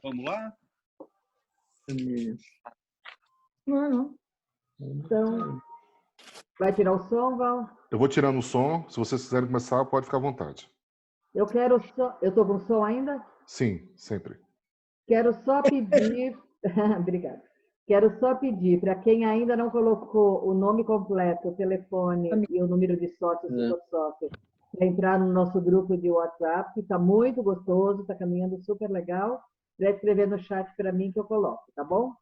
Vamos lá? Não. Então, vai tirar o som, Val? Eu vou tirando o som. Se vocês quiserem começar, pode ficar à vontade. Eu quero só... Eu estou com som ainda? Sim, sempre. Quero só pedir... Obrigada. Quero só pedir para quem ainda não colocou o nome completo, o telefone e o número de sócios se for sócio, para entrar no nosso grupo de WhatsApp, que está muito gostoso, está caminhando super legal, para escrever no chat para mim que eu coloco, tá bom?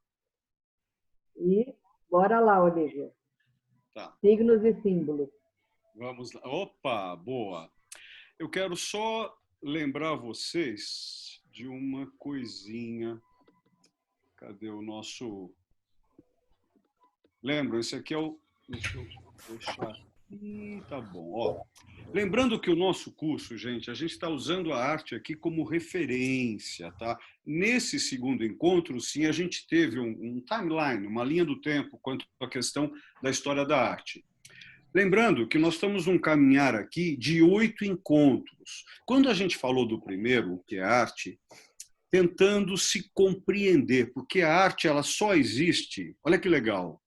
E bora lá, Olívia. Tá. Signos e símbolos. Vamos lá. Opa, boa. Eu quero só lembrar vocês de uma coisinha. Cadê o nosso... Lembram, esse aqui é o... Deixa eu deixar aqui, tá bom. Ó, lembrando que o nosso curso, gente, a gente está usando a arte aqui como referência, tá? Nesse segundo encontro, sim, a gente teve um timeline, uma linha do tempo quanto à questão da história da arte. Lembrando que nós estamos num caminhar aqui de 8 encontros. Quando a gente falou do primeiro, que é a arte, tentando se compreender, porque a arte ela só existe, olha que legal,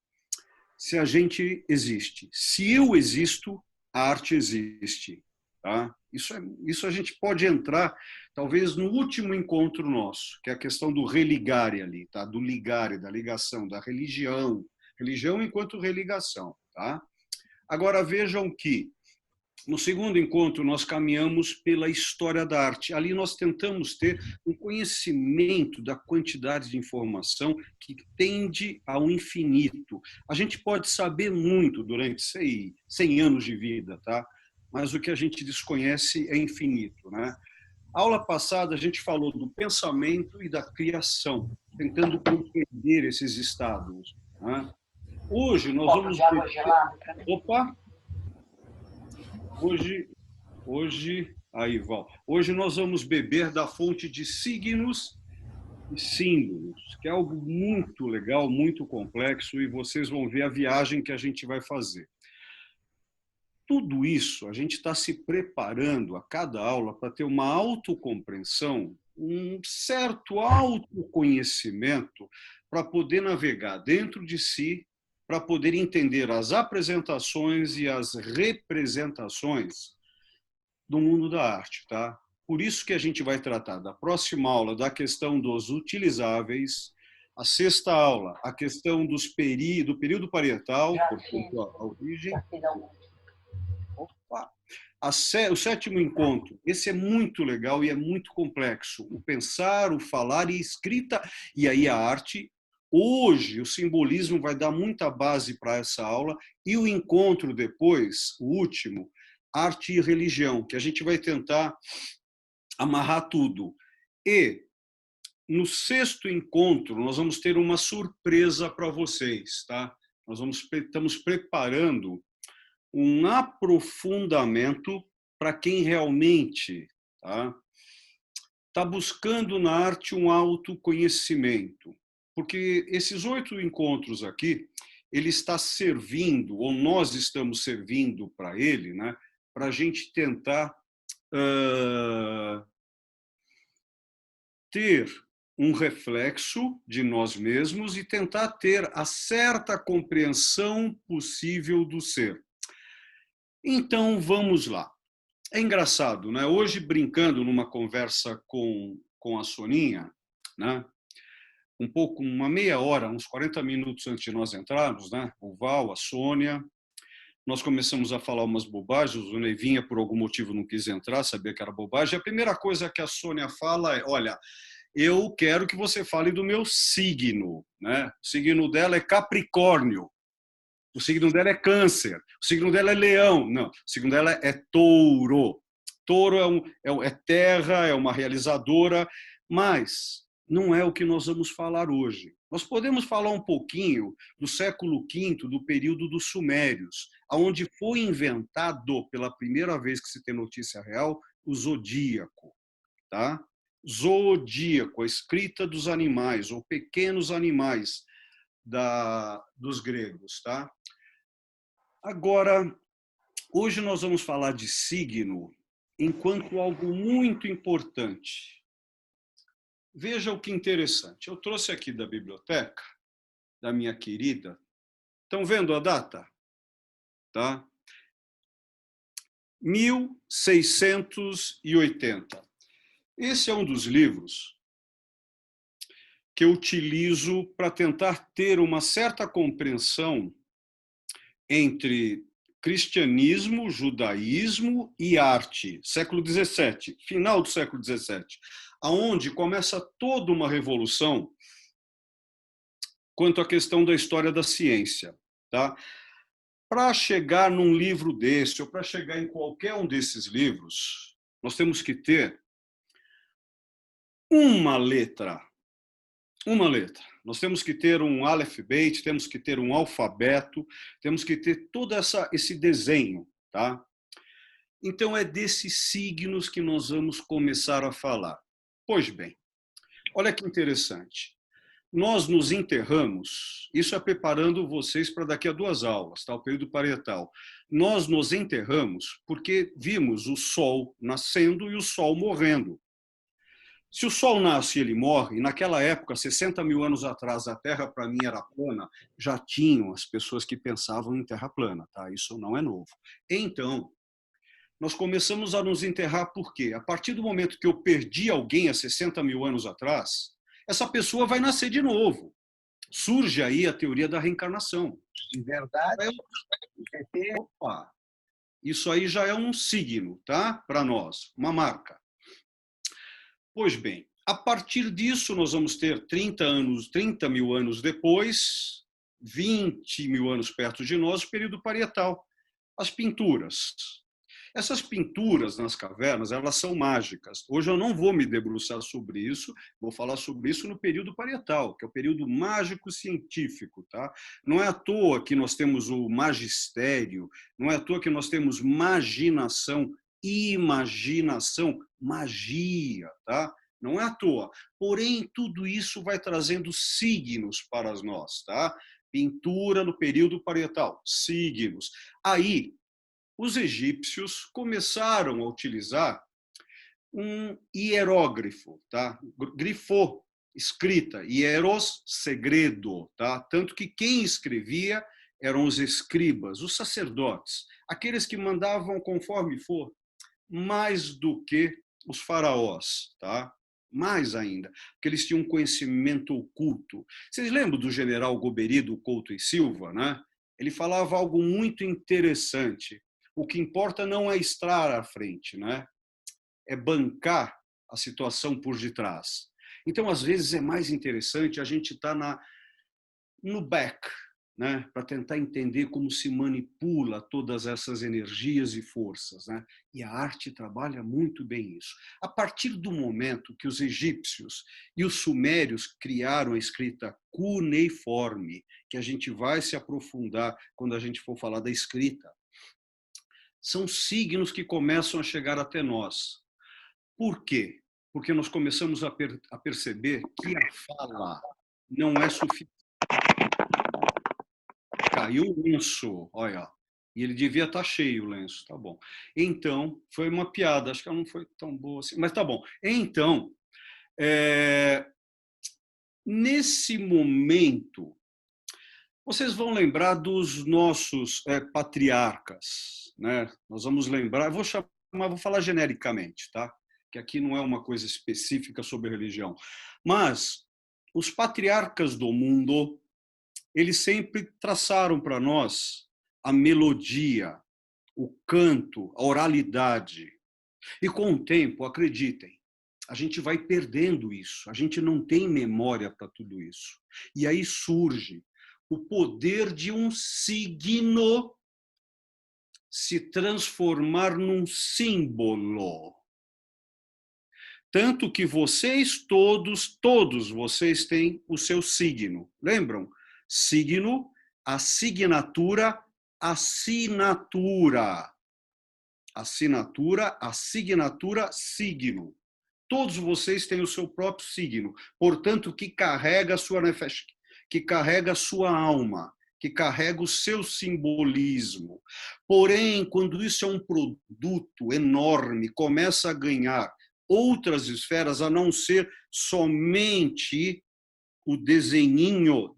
se a gente existe. Se eu existo, a arte existe. Tá? Isso a gente pode entrar, talvez, no último encontro nosso, que é a questão do religare ali, tá? Do ligare, da ligação, da religião. Religião enquanto religação. Tá? Agora, vejam que no segundo encontro, nós caminhamos pela história da arte. Ali nós tentamos ter um conhecimento da quantidade de informação que tende ao infinito. A gente pode saber muito durante 100 anos de vida, tá? Mas o que a gente desconhece é infinito, né? A aula passada, a gente falou do pensamento e da criação, tentando compreender esses estados. Né? Hoje, nós vamos... Opa! Hoje nós vamos beber da fonte de signos e símbolos, que é algo muito legal, muito complexo, e vocês vão ver a viagem que a gente vai fazer. Tudo isso, a gente está se preparando a cada aula para ter uma autocompreensão, um certo autoconhecimento para poder navegar dentro de si, para poder entender as apresentações e as representações do mundo da arte, tá? Por isso que a gente vai tratar da próxima aula da questão dos utilizáveis, a sexta aula, a questão do período parietal, portanto, a origem. Opa. O sétimo encontro, esse é muito legal e é muito complexo. O pensar, o falar e escrita, e aí a arte. Hoje, o simbolismo vai dar muita base para essa aula, e o encontro depois, o último, arte e religião, que a gente vai tentar amarrar tudo. E, no sexto encontro, nós vamos ter uma surpresa para vocês. Tá? Estamos preparando um aprofundamento para quem realmente tá buscando na arte um autoconhecimento. Porque esses 8 encontros aqui, ele está servindo, ou nós estamos servindo para ele, né, para a gente tentar ter um reflexo de nós mesmos e tentar ter a certa compreensão possível do ser. Então, vamos lá. É engraçado, né? Hoje, brincando numa conversa com a Soninha, né? Uma meia hora, uns 40 minutos antes de nós entrarmos, né? O Val, a Sônia, nós começamos a falar umas bobagens, o Neivinha, por algum motivo, não quis entrar, sabia que era bobagem. A primeira coisa que a Sônia fala é, olha, eu quero que você fale do meu signo, né? O signo dela é Capricórnio, o signo dela é Câncer, o signo dela é Leão. Não, o signo dela é Touro. Touro é terra, é uma realizadora, mas não é o que nós vamos falar hoje. Nós podemos falar um pouquinho do século V, do período dos Sumérios, onde foi inventado, pela primeira vez que se tem notícia real, o zodíaco. Tá? Zodíaco, a escrita dos animais, ou pequenos animais dos gregos. Tá? Agora, hoje nós vamos falar de signo enquanto algo muito importante. veja o que interessante. Eu trouxe aqui da biblioteca, da minha querida. Estão vendo a data? Tá? 1680. Esse é um dos livros que eu utilizo para tentar ter uma certa compreensão entre cristianismo, judaísmo e arte, século XVII, final do século XVII, aonde começa toda uma revolução quanto à questão da história da ciência. Tá? Para chegar num livro desse, ou para chegar em qualquer um desses livros, nós temos que ter uma letra. Uma letra. Nós temos que ter um Aleph Bet, temos que ter um alfabeto, temos que ter todo esse desenho. Tá? Então, é desses signos que nós vamos começar a falar. Pois bem, olha que interessante. Nós nos enterramos, isso é preparando vocês para daqui a 2 aulas, tá? O período parietal. Nós nos enterramos porque vimos o Sol nascendo e o Sol morrendo. Se o Sol nasce e ele morre, e naquela época, 60 mil anos atrás, a Terra para mim era plana, já tinham as pessoas que pensavam em Terra plana, tá? Isso não é novo. Então, nós começamos a nos enterrar por quê? A partir do momento que eu perdi alguém há 60 mil anos atrás, essa pessoa vai nascer de novo. Surge aí a teoria da reencarnação. De verdade. Opa, isso aí já é um signo, tá? Para nós, uma marca. Pois bem, a partir disso nós vamos ter 30 mil anos depois, 20 mil anos perto de nós, o período parietal. As pinturas. Essas pinturas nas cavernas, elas são mágicas. Hoje eu não vou me debruçar sobre isso, vou falar sobre isso no período parietal, que é o período mágico-científico. Tá? Não é à toa que nós temos o magistério, não é à toa que nós temos imaginação, magia. Tá? Não é à toa. Porém, tudo isso vai trazendo signos para nós. Tá? Pintura no período parietal, signos. Aí, os egípcios começaram a utilizar um hierógrafo, tá? Grifo, escrita, hieros, segredo, tá? Tanto que quem escrevia eram os escribas, os sacerdotes, aqueles que mandavam conforme for, mais do que os faraós, tá? Mais ainda, porque eles tinham um conhecimento oculto. Vocês lembram do general Goberido Couto e Silva, né? Ele falava algo muito interessante. O que importa não é estar à frente, né? É bancar a situação por detrás. Então, às vezes, é mais interessante a gente estar no back, né? Para tentar entender como se manipula todas essas energias e forças. Né? E a arte trabalha muito bem isso. A partir do momento que os egípcios e os sumérios criaram a escrita cuneiforme, que a gente vai se aprofundar quando a gente for falar da escrita, são signos que começam a chegar até nós. Por quê? Porque nós começamos a perceber que a fala não é suficiente. Caiu o lenço, olha. E ele devia estar cheio o lenço, tá bom. Então, foi uma piada, acho que ela não foi tão boa assim, mas tá bom. Então, nesse momento, vocês vão lembrar dos nossos patriarcas, né? Nós vamos lembrar, vou falar genericamente, tá? Que aqui não é uma coisa específica sobre religião, mas os patriarcas do mundo, eles sempre traçaram para nós a melodia, o canto, a oralidade. E com o tempo, acreditem, a gente vai perdendo isso, a gente não tem memória para tudo isso. E aí surge o poder de um signo se transformar num símbolo. Tanto que vocês todos vocês têm o seu signo. Lembram? Signo, assinatura, assinatura. Assinatura, assinatura, signo. Todos vocês têm o seu próprio signo. Portanto, que carrega a sua nefesh, que carrega a sua alma, que carrega o seu simbolismo. Porém, quando isso é um produto enorme, começa a ganhar outras esferas a não ser somente o desenho.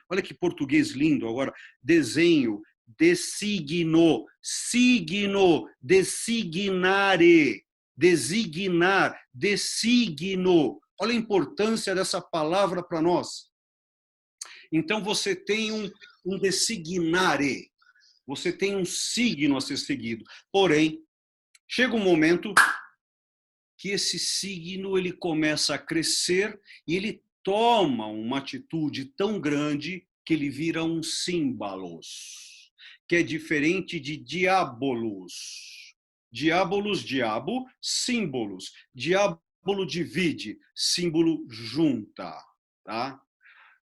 Olha que português lindo agora. Desenho, designo, signo, designare, designar, designo. Olha a importância dessa palavra para nós. Então, você tem um designare, você tem um signo a ser seguido. Porém, chega um momento que esse signo ele começa a crescer e ele toma uma atitude tão grande que ele vira um símbolos, que é diferente de diabolos. Diabolos, diabo, símbolos. Diabolo divide, símbolo junta, tá?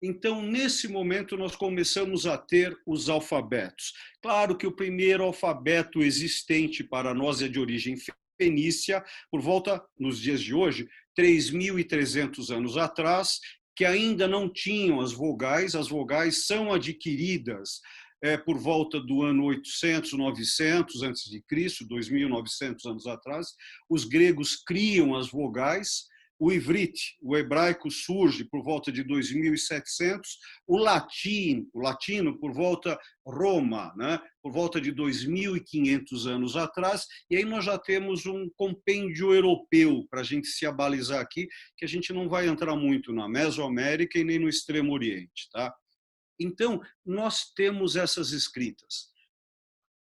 Então, nesse momento, nós começamos a ter os alfabetos. Claro que o primeiro alfabeto existente para nós é de origem fenícia, por volta, nos dias de hoje, 3.300 anos atrás, que ainda não tinham as vogais são adquiridas por volta do ano 800, 900 a.C., 2.900 anos atrás. Os gregos criam as vogais. O ivrit, o hebraico, surge por volta de 2.700, o latino por volta Roma, né? Por volta de 2.500 anos atrás, e aí nós já temos um compêndio europeu para a gente se abalizar aqui, que a gente não vai entrar muito na Mesoamérica e nem no Extremo Oriente, tá? Então, nós temos essas escritas.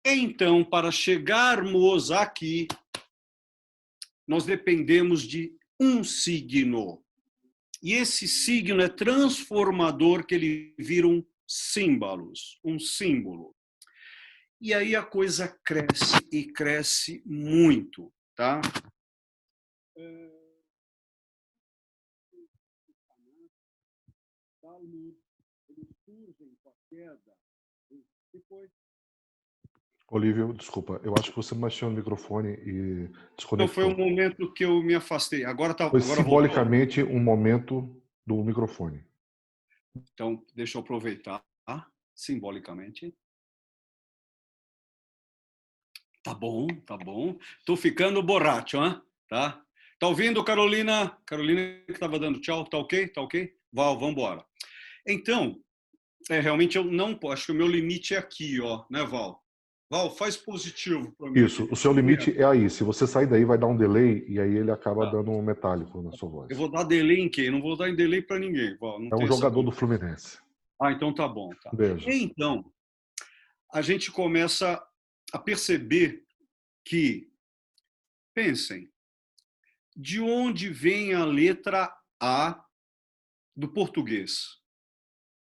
Então, para chegarmos aqui, nós dependemos de um signo. E esse signo é transformador, que ele vira um símbolos, um símbolo. E aí a coisa cresce e cresce muito, tá? Eles surgem com a queda. Depois Olívio, desculpa, eu acho que você mexeu no microfone e desconectou. Não, foi um momento que eu me afastei. Agora tá. Foi Agora simbolicamente um momento do microfone. Então, deixa eu aproveitar, simbolicamente. Tá bom, tá bom. Tô ficando borracho, hein? Tá? Tá ouvindo, Carolina? Carolina que estava dando tchau, tá ok? Tá ok? Val, vamos embora. Então, realmente eu não acho que o meu limite é aqui, ó, né, Val? Val, faz positivo para mim. Isso, o seu limite é aí. Se você sair daí, vai dar um delay e aí ele acaba dando um metálico na sua voz. Eu vou dar delay em quem? Eu não vou dar em delay para ninguém, Val. Não é um jogador do Fluminense. Então tá bom. Tá. Beijo. Então, a gente começa a perceber que, pensem, de onde vem a letra A do português?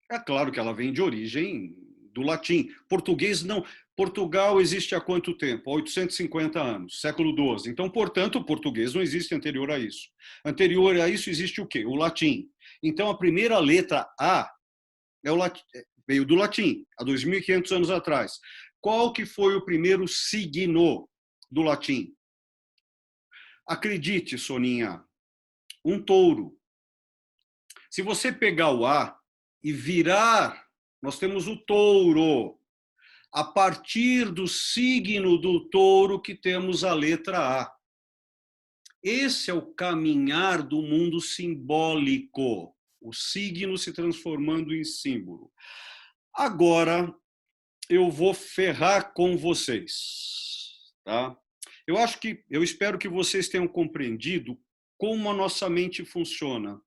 É claro que ela vem de origem do latim. Português não. Portugal existe há quanto tempo? Há 850 anos, século XII. Então, portanto, o português não existe anterior a isso. Anterior a isso existe o quê? O latim. Então, a primeira letra A veio do latim, há 2.500 anos atrás. Qual que foi o primeiro signo do latim? Acredite, Soninha, um touro. Se você pegar o A e virar, nós temos o touro. A partir do signo do touro que temos a letra A. Esse é o caminhar do mundo simbólico. O signo se transformando em símbolo. Agora, eu vou ferrar com vocês, tá? Eu espero que vocês tenham compreendido como a nossa mente funciona.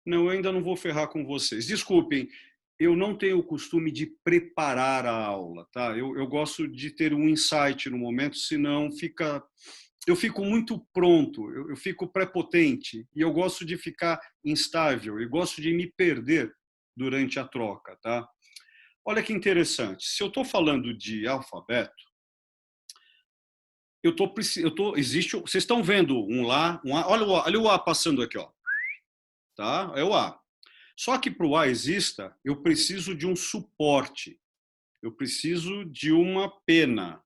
Não, eu ainda não vou ferrar com vocês. Desculpem, eu não tenho o costume de preparar a aula, tá? Eu gosto de ter um insight no momento, senão eu fico muito pronto, eu fico prepotente e eu gosto de ficar instável, eu gosto de me perder durante a troca, tá? Olha que interessante. Se eu estou falando de alfabeto, existe. Vocês estão vendo um lá, olha o A passando aqui, ó. Tá? É o A. Só que para o A exista, eu preciso de um suporte. Eu preciso de uma pena.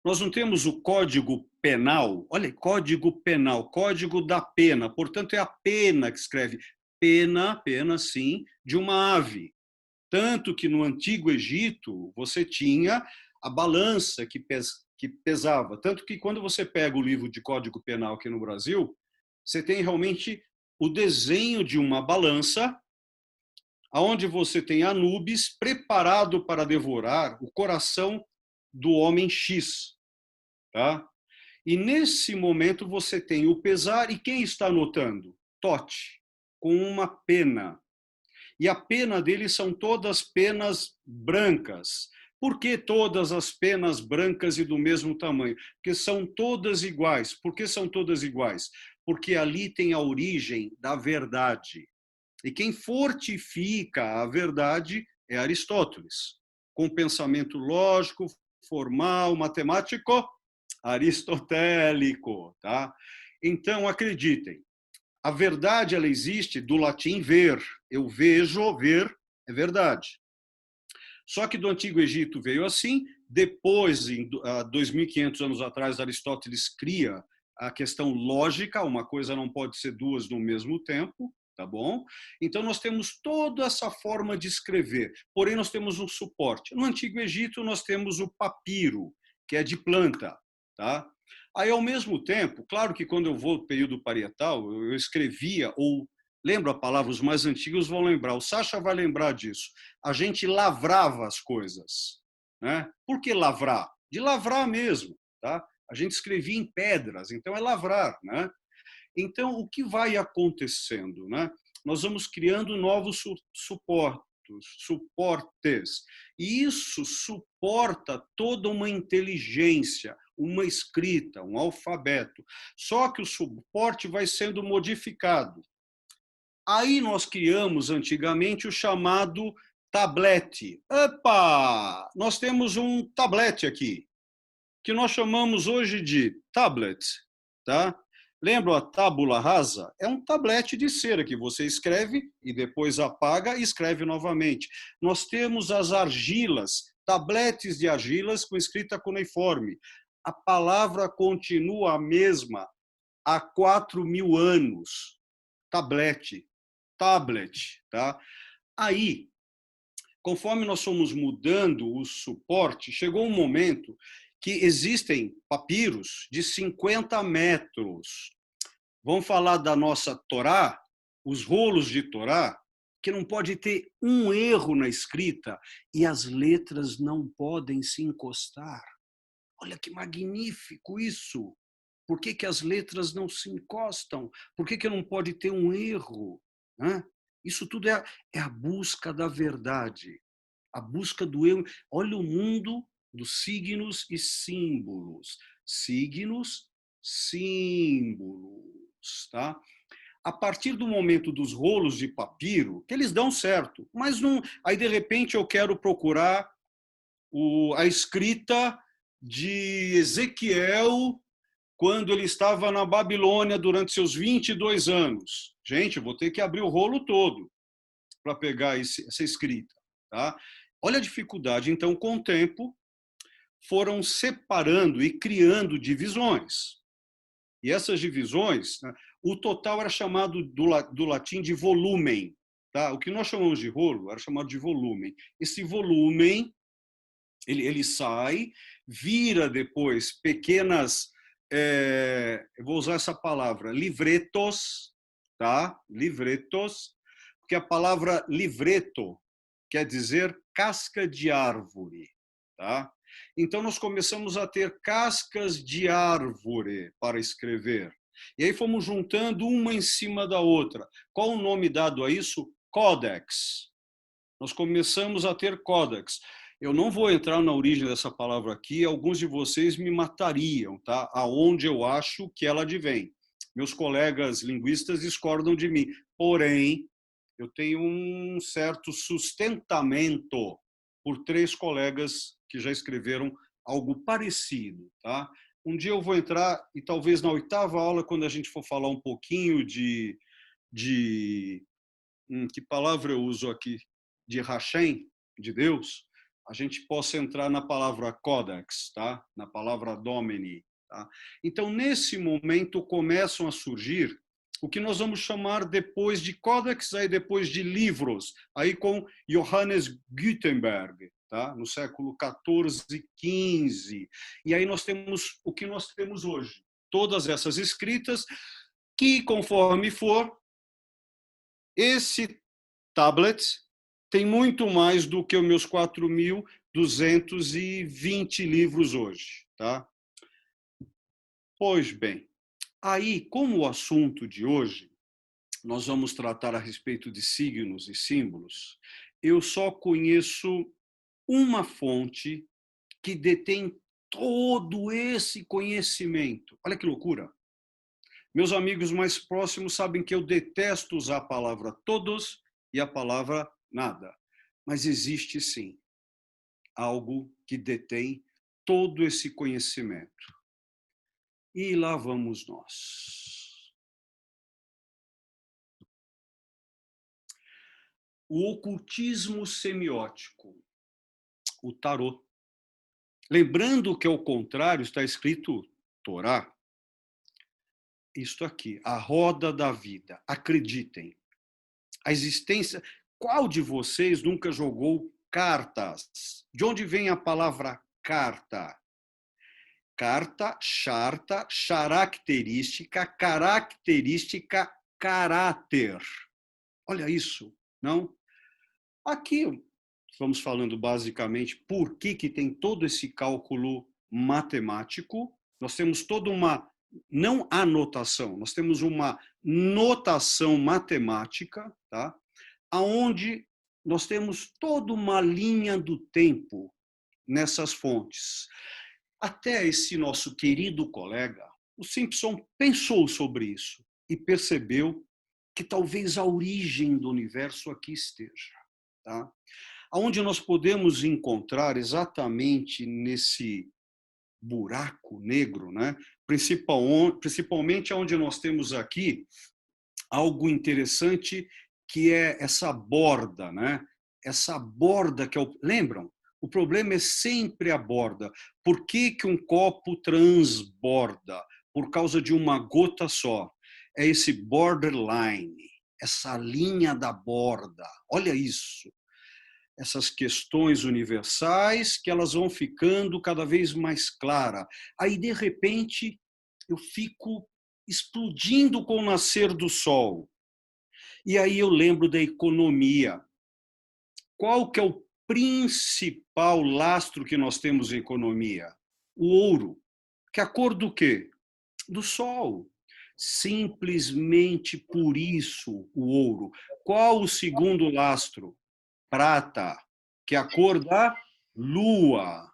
Nós não temos o Código Penal. Olha, Código Penal, Código da Pena. Portanto, é a pena que escreve pena, sim, de uma ave. Tanto que no Antigo Egito você tinha a balança que que pesava. Tanto que quando você pega o livro de Código Penal aqui no Brasil, você tem realmente o desenho de uma balança, onde você tem Anubis preparado para devorar o coração do homem X. Tá? E nesse momento você tem o pesar, e quem está anotando? Tote, com uma pena. E a pena dele são todas penas brancas. Por que todas as penas brancas e do mesmo tamanho? Porque são todas iguais. Por que são todas iguais? Porque ali tem a origem da verdade. E quem fortifica a verdade é Aristóteles, com pensamento lógico, formal, matemático, aristotélico. Tá? Então, acreditem, a verdade ela existe do latim ver. Eu vejo, ver é verdade. Só que do Antigo Egito veio assim, depois, em 2.500 anos atrás, Aristóteles cria a questão lógica, uma coisa não pode ser duas no mesmo tempo, tá bom? Então nós temos toda essa forma de escrever, porém nós temos um suporte. No Antigo Egito nós temos o papiro, que é de planta, tá? Aí ao mesmo tempo, claro que quando eu vou para o período parietal, eu escrevia, ou lembro a palavra, os mais antigos vão lembrar, o Sacha vai lembrar disso, a gente lavrava as coisas, né? Por que lavrar? De lavrar mesmo, tá? A gente escrevia em pedras, então é lavrar, né? Então, o que vai acontecendo? Né? Nós vamos criando novos suportes, e isso suporta toda uma inteligência, uma escrita, um alfabeto. Só que o suporte vai sendo modificado. Aí nós criamos antigamente o chamado tablete. Opa! Nós temos um tablete aqui, que nós chamamos hoje de tablet, tá? Lembra a tábula rasa? É um tablete de cera que você escreve e depois apaga e escreve novamente. Nós temos as argilas, tabletes de argilas com escrita cuneiforme. A palavra continua a mesma há 4.000 anos. Tablete, tablet, tá? Aí, conforme nós fomos mudando o suporte, chegou um momento que existem papiros de 50 metros. Vamos falar da nossa Torá, os rolos de Torá, que não pode ter um erro na escrita e as letras não podem se encostar. Olha que magnífico isso! Por que as letras não se encostam? Por que não pode ter um erro? Isso tudo é a busca da verdade, a busca do erro. Olha o mundo dos signos e símbolos. Signos, símbolos, tá? A partir do momento dos rolos de papiro, que eles dão certo, mas não. Aí de repente eu quero procurar a escrita de Ezequiel quando ele estava na Babilônia durante seus 22 anos. Gente, eu vou ter que abrir o rolo todo para pegar essa escrita, tá? Olha a dificuldade. Então, com o tempo, foram separando e criando divisões. E essas divisões, né, o total era chamado do latim de volumen. Tá? O que nós chamamos de rolo era chamado de volumen. Esse volumen, ele sai, vira depois pequenas, eu vou usar essa palavra, livretos, tá? Livretos, porque a palavra livreto quer dizer casca de árvore, tá? Então nós começamos a ter cascas de árvore para escrever. E aí fomos juntando uma em cima da outra. Qual o nome dado a isso? Códex. Nós começamos a ter códex. Eu não vou entrar na origem dessa palavra aqui, alguns de vocês me matariam, tá? Aonde eu acho que ela advém. Meus colegas linguistas discordam de mim, porém, eu tenho um certo sustentamento por 3 colegas que já escreveram algo parecido, tá? Um dia eu vou entrar, e talvez na 8ª aula, quando a gente for falar um pouquinho que palavra eu uso aqui? De Hashem, de Deus, a gente possa entrar na palavra Codex, tá? Na palavra Domini. Tá? Então, nesse momento, começam a surgir o que nós vamos chamar depois de Codex, aí depois de livros, aí com Johannes Gutenberg. tá? No século XIV, XV. E aí nós temos o que nós temos hoje. Todas essas escritas que, conforme for, esse tablet tem muito mais do que os meus 4.220 livros hoje, tá? Pois bem, aí, como o assunto de hoje, nós vamos tratar a respeito de signos e símbolos, eu só conheço uma fonte que detém todo esse conhecimento. Olha que loucura! Meus amigos mais próximos sabem que eu detesto usar a palavra todos e a palavra nada. Mas existe sim algo que detém todo esse conhecimento. E lá vamos nós. O ocultismo semiótico, o tarô. Lembrando que ao contrário está escrito Torá. Isto aqui, a roda da vida. Acreditem. A existência... Qual de vocês nunca jogou cartas? De onde vem a palavra carta? Carta, charta, characterística, característica, caráter. Olha isso, não? Aqui estamos falando basicamente por que tem todo esse cálculo matemático. Nós temos toda uma, não anotação, nós temos uma notação matemática, tá? Onde nós temos toda uma linha do tempo nessas fontes. Até esse nosso querido colega, o Simpson, pensou sobre isso e percebeu que talvez a origem do universo aqui esteja. Tá? Onde nós podemos encontrar exatamente nesse buraco negro, né? Principalmente onde nós temos aqui algo interessante, que é essa borda, né? Essa borda que é o... Lembram? O problema é sempre a borda. Por que um copo transborda? Por causa de uma gota só. É esse borderline, essa linha da borda. Olha isso. Essas questões universais que elas vão ficando cada vez mais claras. Aí, de repente, eu fico explodindo com o nascer do sol. E aí eu lembro da economia. Qual que é o principal lastro que nós temos em economia? O ouro. Que é a cor do quê? Do sol. Simplesmente por isso o ouro. Qual o segundo lastro? Prata, que é a cor da lua.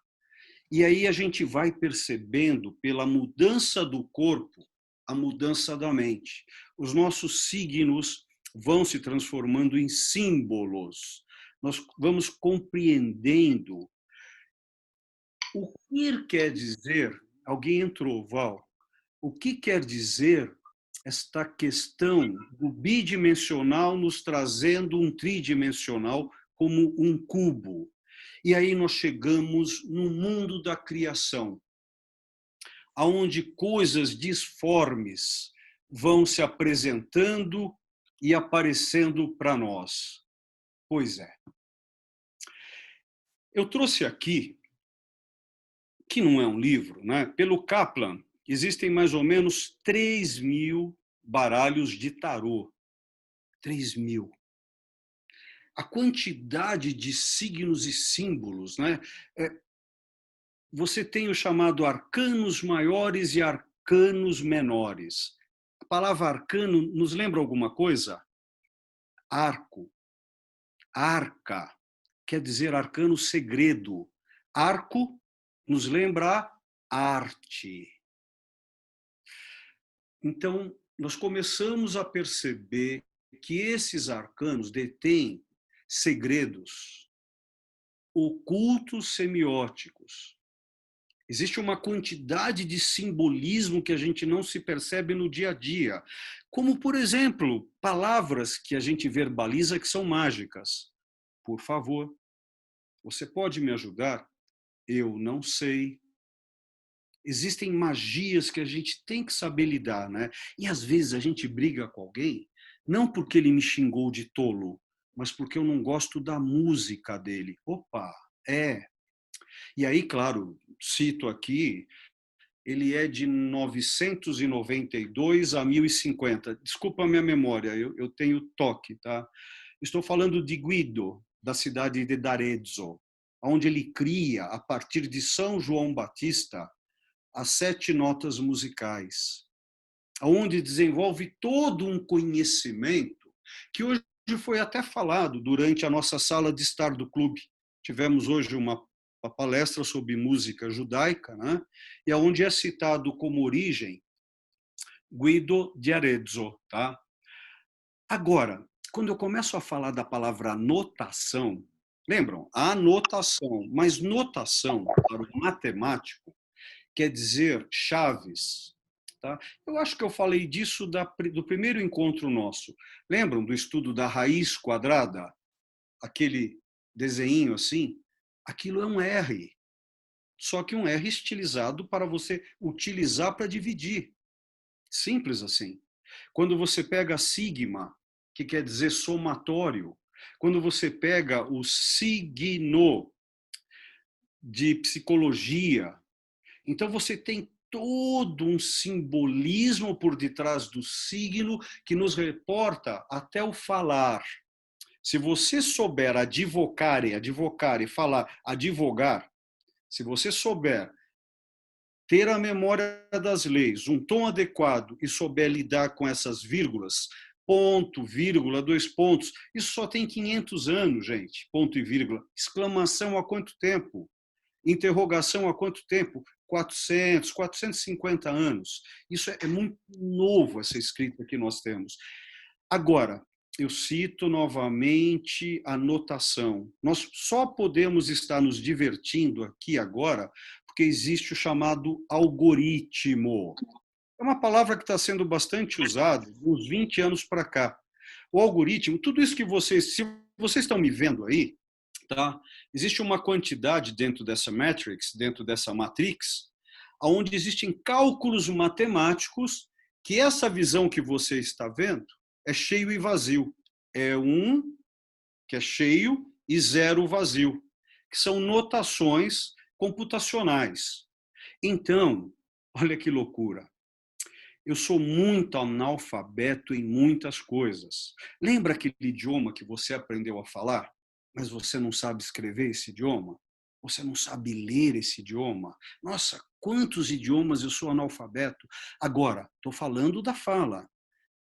E aí a gente vai percebendo, pela mudança do corpo, a mudança da mente. Os nossos signos vão se transformando em símbolos. Nós vamos compreendendo o que quer dizer. Alguém entrou, Val. O que quer dizer esta questão do bidimensional nos trazendo um tridimensional como um cubo? E aí nós chegamos no mundo da criação, onde coisas disformes vão se apresentando e aparecendo para nós. Pois é. Eu trouxe aqui, que não é um livro, né? Pelo Kaplan, existem mais ou menos 3.000 baralhos de tarô. 3.000. A quantidade de signos e símbolos, né? Você tem o chamado arcanos maiores e arcanos menores. A palavra arcano nos lembra alguma coisa? Arco, arca, quer dizer arcano segredo. Arco nos lembra a arte. Então, nós começamos a perceber que esses arcanos detêm segredos ocultos semióticos. Existe uma quantidade de simbolismo que a gente não se percebe no dia a dia. Como, por exemplo, palavras que a gente verbaliza que são mágicas. Por favor, você pode me ajudar? Eu não sei. Existem magias que a gente tem que saber lidar, né? E às vezes a gente briga com alguém, não porque ele me xingou de tolo, mas porque eu não gosto da música dele. Opa! É. E aí, claro, cito aqui, ele é de 992 a 1050. Desculpa a minha memória, eu tenho toque, tá? Estou falando de Guido, da cidade de D'Arezzo, onde ele cria, a partir de São João Batista, as 7 notas musicais, onde desenvolve todo um conhecimento que hoje foi até falado durante a nossa sala de estar do clube. Tivemos hoje uma palestra sobre música judaica, né? E onde é citado como origem Guido de Arezzo, tá? Agora, quando eu começo a falar da palavra notação, lembram? A anotação, mas notação para o matemático quer dizer chaves, tá? Eu acho que eu falei disso do primeiro encontro nosso. Lembram do estudo da raiz quadrada? Aquele desenho assim? Aquilo é um R. Só que um R estilizado para você utilizar para dividir. Simples assim. Quando você pega sigma, que quer dizer somatório, quando você pega o signo de psicologia, então você tem todo um simbolismo por detrás do signo que nos reporta até o falar. Se você souber advocar e falar advogar, se você souber ter a memória das leis, um tom adequado e souber lidar com essas vírgulas, ponto, vírgula, 2 pontos, isso só tem 500 anos, gente, ponto e vírgula. Exclamação há quanto tempo? Interrogação há quanto tempo? 400, 450 anos. Isso é muito novo, essa escrita que nós temos. Agora, eu cito novamente a notação. Nós só podemos estar nos divertindo aqui agora porque existe o chamado algoritmo. É uma palavra que está sendo bastante usada uns 20 anos para cá. O algoritmo, tudo isso que vocês, se vocês estão me vendo aí, tá? Existe uma quantidade dentro dessa matrix, dentro dessa matrix, onde existem cálculos matemáticos que essa visão que você está vendo é cheio e vazio. É 1 que é cheio e 0 vazio, que são notações computacionais. Então, olha que loucura. Eu sou muito analfabeto em muitas coisas. Lembra aquele idioma que você aprendeu a falar, mas você não sabe escrever esse idioma? Você não sabe ler esse idioma? Nossa, quantos idiomas eu sou analfabeto. Agora, estou falando da fala.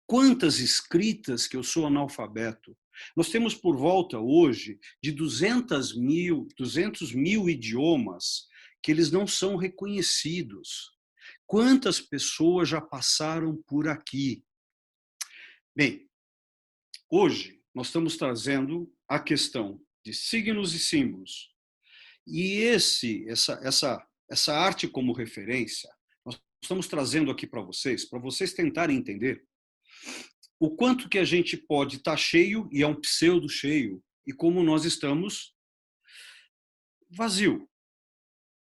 Quantas escritas que eu sou analfabeto. Nós temos por volta hoje de 200 mil idiomas que eles não são reconhecidos. Quantas pessoas já passaram por aqui? Bem, hoje nós estamos trazendo a questão de signos e símbolos. E essa arte como referência, nós estamos trazendo aqui para vocês tentarem entender o quanto que a gente pode estar cheio, e é um pseudo cheio, e como nós estamos vazio.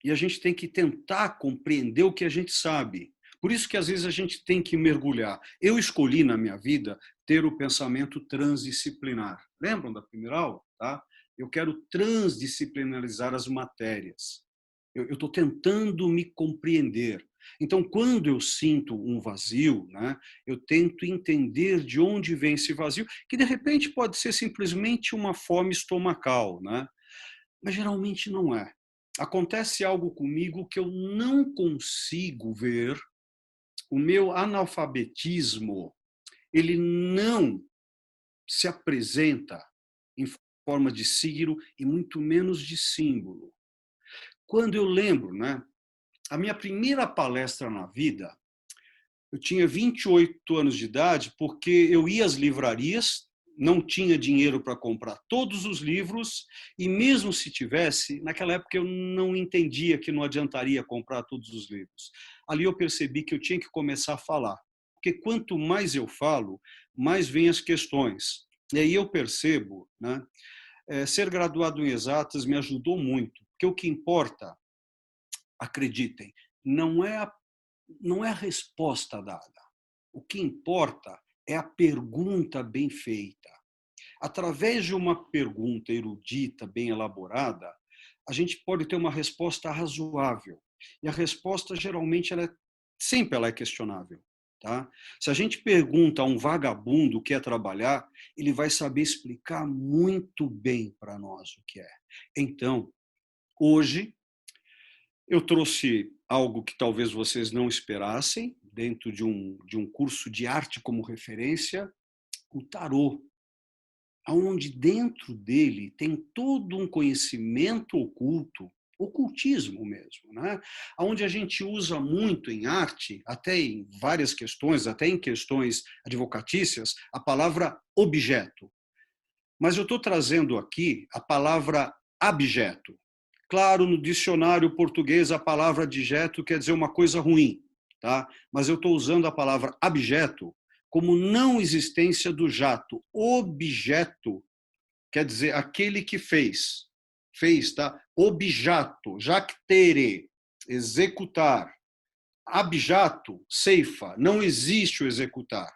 E a gente tem que tentar compreender o que a gente sabe. Por isso que às vezes a gente tem que mergulhar. Eu escolhi na minha vida ter o pensamento transdisciplinar. Lembram da primeira aula? Tá? Eu quero transdisciplinarizar as matérias. Eu estou tentando me compreender. Então, quando eu sinto um vazio, né, eu tento entender de onde vem esse vazio, que de repente pode ser simplesmente uma fome estomacal, né? Mas geralmente não é. Acontece algo comigo que eu não consigo ver, o meu analfabetismo, ele não se apresenta em forma de signo e muito menos de símbolo. Quando eu lembro, né, a minha primeira palestra na vida, eu tinha 28 anos de idade, porque eu ia às livrarias, não tinha dinheiro para comprar todos os livros, e mesmo se tivesse, naquela época eu não entendia que não adiantaria comprar todos os livros. Ali eu percebi que eu tinha que começar a falar, porque quanto mais eu falo, mais vêm as questões. E aí eu percebo, né, ser graduado em exatas me ajudou muito, porque o que importa, acreditem, não é a resposta dada. O que importa é a pergunta bem feita. Através de uma pergunta erudita, bem elaborada, a gente pode ter uma resposta razoável. E a resposta, geralmente, sempre ela é questionável. Tá? Se a gente pergunta a um vagabundo o que é trabalhar, ele vai saber explicar muito bem para nós o que é. Então, hoje, eu trouxe algo que talvez vocês não esperassem, dentro de um curso de arte como referência, o tarô, onde dentro dele tem todo um conhecimento oculto, ocultismo mesmo, né? Onde a gente usa muito em arte, até em várias questões, até em questões advocatícias, a palavra objeto. Mas eu estou trazendo aqui a palavra abjeto. Claro, no dicionário português a palavra abjeto quer dizer uma coisa ruim, tá? Mas eu estou usando a palavra abjeto como não existência do jato. Objeto quer dizer aquele que fez. Fez, tá? Objato, jactere, executar. Abjato, ceifa, não existe o executar.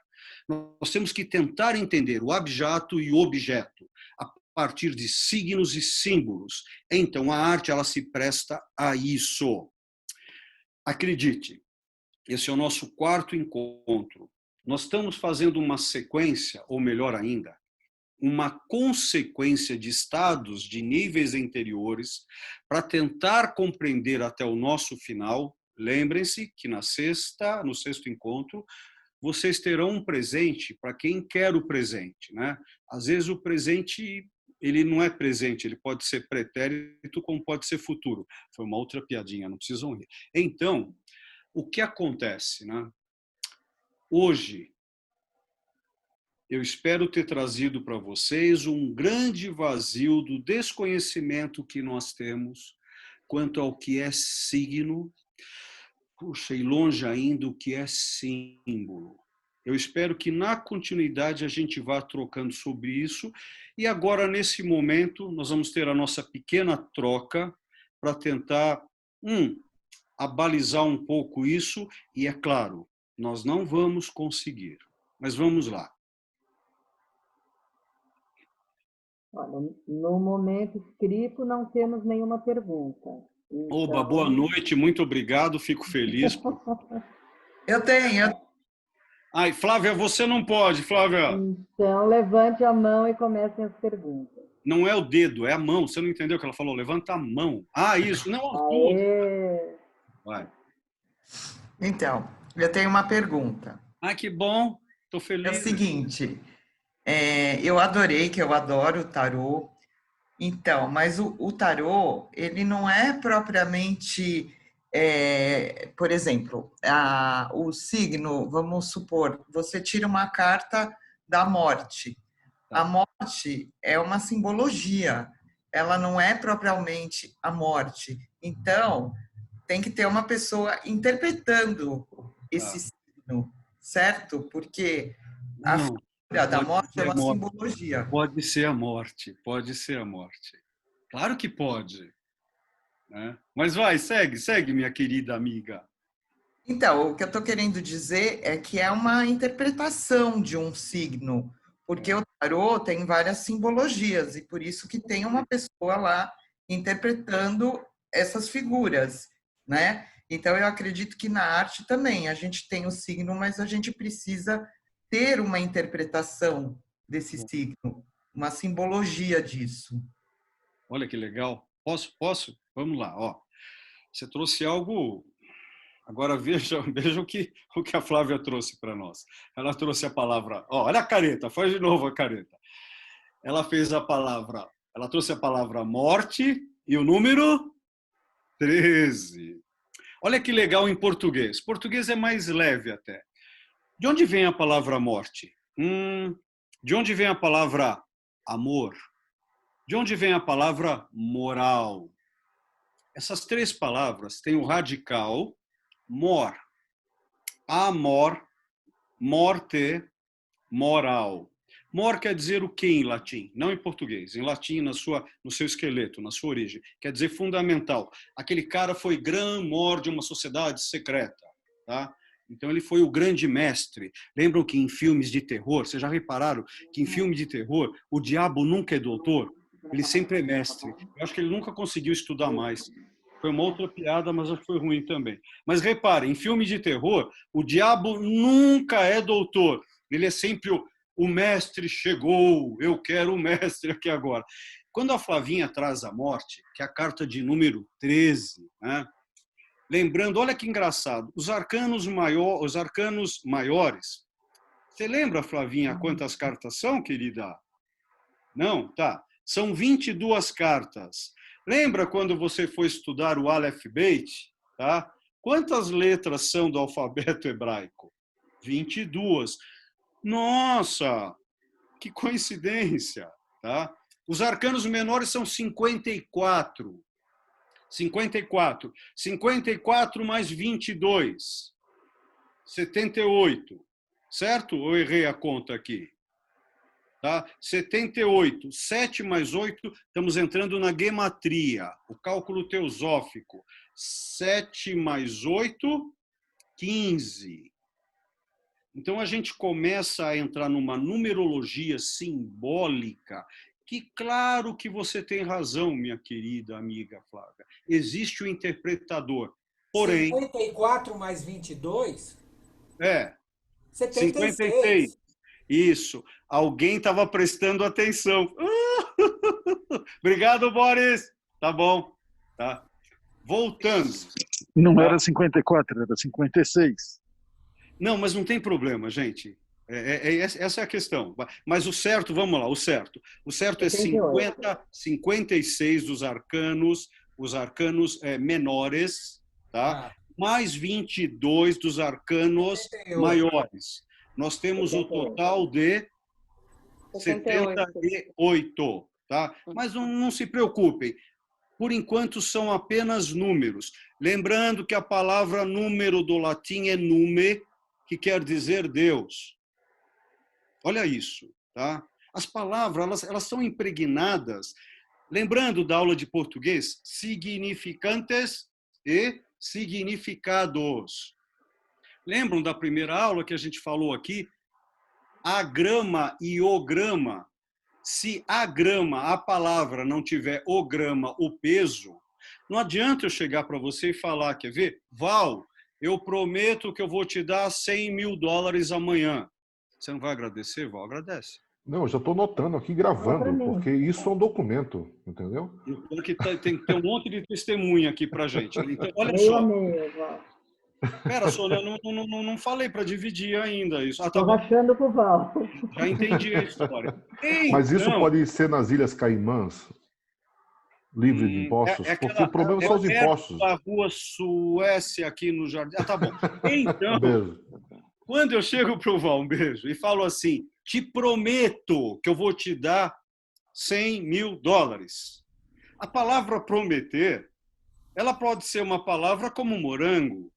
Nós temos que tentar entender o abjato e o objeto a partir de signos e símbolos. Então, a arte ela se presta a isso. Acredite, esse é o nosso quarto encontro. Nós estamos fazendo uma sequência, ou melhor ainda, uma consequência de estados de níveis anteriores para tentar compreender até o nosso final. Lembrem-se que no sexto encontro, vocês terão um presente para quem quer o presente, né? Às vezes o presente ele não é presente, ele pode ser pretérito como pode ser futuro. Foi uma outra piadinha, não precisam rir. Então, o que acontece, né? Hoje, eu espero ter trazido para vocês um grande vazio do desconhecimento que nós temos quanto ao que é signo, puxa, e longe ainda o que é símbolo. Eu espero que na continuidade a gente vá trocando sobre isso e agora, nesse momento, nós vamos ter a nossa pequena troca para tentar abalizar um pouco isso e, é claro, nós não vamos conseguir, mas vamos lá. Olha, no momento escrito não temos nenhuma pergunta. Então... Oba, boa noite, muito obrigado, fico feliz. Eu tenho. Ai, Flávia, você não pode, Flávia. Então, levante a mão e comecem as perguntas. Não é o dedo, é a mão. Você não entendeu o que ela falou? Levanta a mão. Ah, isso. Não, tudo. Vai. Então, eu tenho uma pergunta. Ah, que bom. Estou feliz. É o seguinte, eu adoro o tarô. Então, mas o tarô, ele não é propriamente, por exemplo, o signo, vamos supor, você tira uma carta da morte. A morte é uma simbologia, ela não é propriamente a morte. Então, tem que ter uma pessoa interpretando esse signo, certo? Porque a figura da morte é uma simbologia. Pode ser a morte, pode ser a morte. Claro que pode. Né? Mas vai, segue, minha querida amiga. Então, o que eu estou querendo dizer é que é uma interpretação de um signo, porque o tarô tem várias simbologias, e por isso que tem uma pessoa lá interpretando essas figuras, né? Então, eu acredito que na arte também a gente tem o signo, mas a gente precisa ter uma interpretação desse signo, uma simbologia disso. Olha que legal. Posso? Vamos lá. Ó. Você trouxe algo... Agora veja o que a Flávia trouxe para nós. Ela trouxe a palavra... olha a careta, faz de novo a careta. Ela trouxe a palavra morte e o número 13. Olha que legal em português. Português é mais leve até. De onde vem a palavra morte? De onde vem a palavra amor? De onde vem a palavra moral? Essas três palavras têm o radical mor, amor, morte, moral. Mor quer dizer o que em latim? Não em português. Em latim, no seu esqueleto, na sua origem. Quer dizer fundamental. Aquele cara foi grand-mor de uma sociedade secreta. Tá? Então, ele foi o grande mestre. Lembram que em filmes de terror, vocês já repararam que em filme de terror, o diabo nunca é doutor? Ele sempre é mestre. Eu acho que ele nunca conseguiu estudar mais. Foi uma outra piada, mas acho que foi ruim também. Mas reparem, em filme de terror, o diabo nunca é doutor. Ele é sempre o mestre chegou, eu quero o mestre aqui agora. Quando a Flavinha traz a morte, que é a carta de número 13, né? Lembrando, olha que engraçado, os arcanos maiores. Você lembra, Flavinha, quantas cartas são, querida? Não? Tá. São 22 cartas. Lembra quando você foi estudar o Aleph Beit? Tá? Quantas letras são do alfabeto hebraico? 22. Nossa, que coincidência. Tá? Os arcanos menores são 54. 54. 54 mais 22. 78. Certo? Ou errei a conta aqui? Tá? 78. 7 mais 8, estamos entrando na gematria, o cálculo teosófico. 7 mais 8, 15. Então, a gente começa a entrar numa numerologia simbólica que, claro que você tem razão, minha querida amiga Flávia. Existe o interpretador. Porém... 54 mais 22? É. 76. 56. Isso. Alguém estava prestando atenção. Obrigado, Boris. Tá bom. Tá. Voltando. Não era 54, era 56. Não, mas não tem problema, gente. Essa é a questão. Mas o certo, vamos lá, o certo. O certo é 56 dos arcanos, os arcanos menores, tá? Mais 22 dos arcanos 78. Maiores. Nós temos 78. O total de 78, tá? Mas não se preocupem. Por enquanto, são apenas números. Lembrando que a palavra número do latim é nume, que quer dizer Deus. Olha isso, tá? As palavras, elas são impregnadas. Lembrando da aula de português, significantes e significados. Lembram da primeira aula que a gente falou aqui? Agrama e ograma. Se a grama, a palavra, não tiver o grama, o peso, não adianta eu chegar para você e falar, quer ver? Val, eu prometo que eu vou te dar $100 mil amanhã. Você não vai agradecer, Val? Agradece. Não, eu já estou notando aqui, gravando, porque isso é um documento, entendeu? Porque tem que ter um monte de testemunha aqui para gente. Então, olha só. Espera, Sônia, não falei para dividir ainda isso. Ah, tá bom. Achando pro Val. Já entendi a história. Então, mas isso pode ser nas Ilhas Caimãs, livre de impostos? Porque o problema são os impostos. Da rua Suécia, aqui no Jardim. Ah, tá bom. Então, beijo. Quando eu chego pro Val, um beijo, e falo assim, te prometo que eu vou te dar $100 mil. A palavra prometer, ela pode ser uma palavra como morango,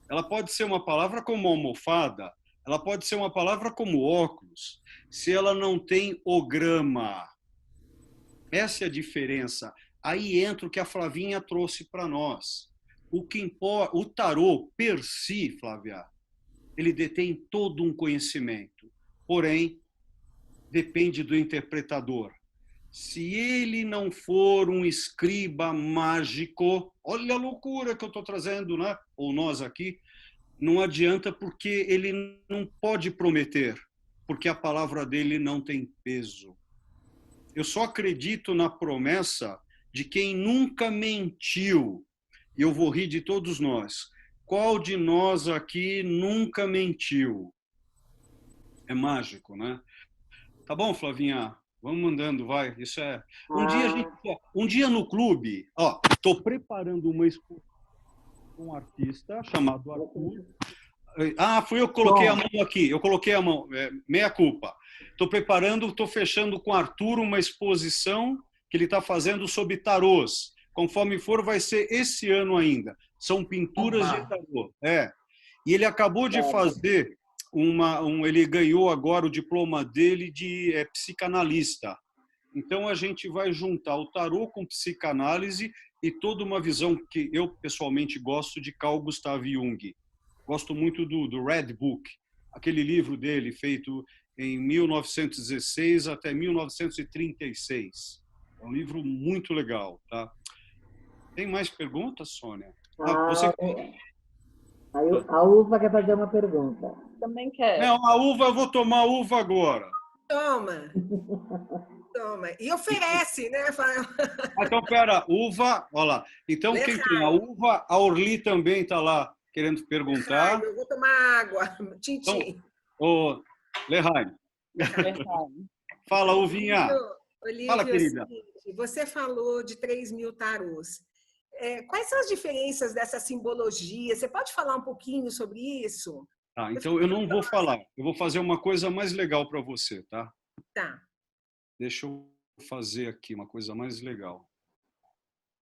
ela pode ser uma palavra como almofada, ela pode ser uma palavra como óculos, se ela não tem o grama. Essa é a diferença. Aí entra o que a Flavinha trouxe para nós. O que importa, o tarô per si, Flávia, ele detém todo um conhecimento. Porém, depende do interpretador. Se ele não for um escriba mágico, olha a loucura que eu estou trazendo, né? Ou nós aqui, não adianta porque ele não pode prometer, porque a palavra dele não tem peso. Eu só acredito na promessa de quem nunca mentiu. E eu vou rir de todos nós. Qual de nós aqui nunca mentiu? É mágico, né? Tá bom, Flavinha? Vamos mandando, vai. Isso é. Um dia no clube, ó, estou preparando uma exposição com um artista chamado Arthur. Ah, fui eu que coloquei a mão aqui. Eu coloquei a mão. Meia culpa. Estou fechando com o Arthur uma exposição que ele está fazendo sobre tarôs. Conforme for, vai ser esse ano ainda. São pinturas de tarô. E ele acabou de fazer ele ganhou agora o diploma dele de psicanalista. Então, a gente vai juntar o tarô com psicanálise e toda uma visão que eu, pessoalmente, gosto de Carl Gustav Jung. Gosto muito do Red Book, aquele livro dele feito em 1916 até 1936. É um livro muito legal, tá? Tem mais perguntas, Sônia? Você... A Uva quer fazer uma pergunta. Também quero. Não, a uva, eu vou tomar a uva agora. Toma. Toma. E oferece, né? Então, pera, uva, olha lá. Então, quem tem a uva, a Orli também está lá querendo perguntar. Eu vou tomar água. Tintim. Então, Lehaim. Fala, uvinha. Olívio, Fala, querida. Você falou de 3.000 tarôs. Quais são as diferenças dessa simbologia? Você pode falar um pouquinho sobre isso? Tá, então eu não vou falar. Eu vou fazer uma coisa mais legal para você, tá? Tá. Deixa eu fazer aqui uma coisa mais legal.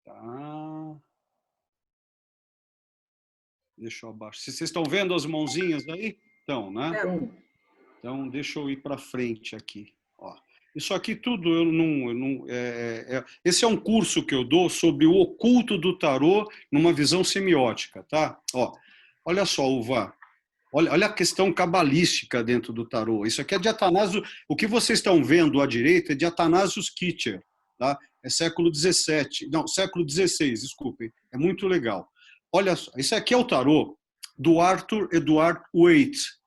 Tá. Deixa eu abaixar. Vocês estão vendo as mãozinhas aí? Então, né? Então, deixa eu ir para frente aqui. Ó. Isso aqui tudo, esse é um curso que eu dou sobre o oculto do tarô numa visão semiótica, tá? Ó, olha só, Uva. Olha a questão cabalística dentro do tarô. Isso aqui é de Atanásio. O que vocês estão vendo à direita é de Athanasius Kircher, tá? É século XVII, não, século XVI, desculpem. É muito legal. Olha só, isso aqui é o tarô do Arthur Edward Waite.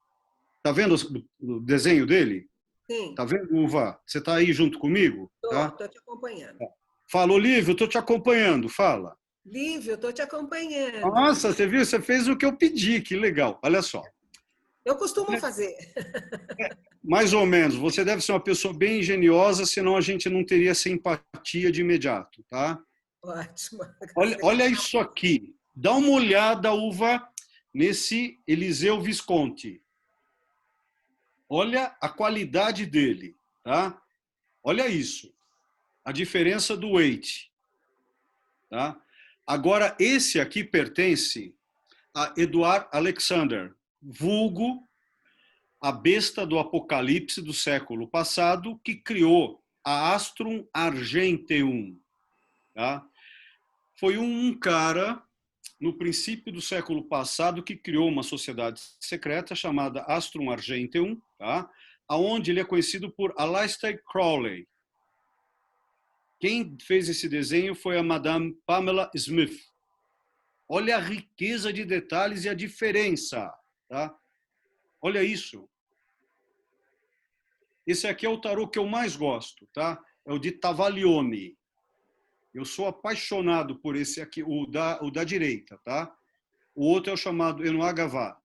Tá vendo o desenho dele? Sim. Tá vendo, Uva? Você está aí junto comigo? Estou te acompanhando. Fala, Olívio, estou te acompanhando. Fala. Lívio, estou te acompanhando. Nossa, você viu? Você fez o que eu pedi, que legal. Olha só. Eu costumo fazer. Mais ou menos. Você deve ser uma pessoa bem engenhosa, senão a gente não teria essa empatia de imediato, tá? Ótimo. Olha isso aqui. Dá uma olhada, Uva, nesse Eliseu Visconti. Olha a qualidade dele, tá? Olha isso. A diferença do Waite, tá? Agora, esse aqui pertence a Edward Alexander, vulgo a besta do Apocalipse do século passado, que criou a Astrum Argenteum. Tá? Foi um cara, no princípio do século passado, que criou uma sociedade secreta chamada Astrum Argenteum, tá? Onde ele é conhecido por Aleister Crowley. Quem fez esse desenho foi a Madame Pamela Smith. Olha a riqueza de detalhes e a diferença. Tá? Olha isso. Esse aqui é o tarô que eu mais gosto. Tá? É o de Tavalione. Eu sou apaixonado por esse aqui, o da direita. Tá? O outro é o chamado Enoagavá.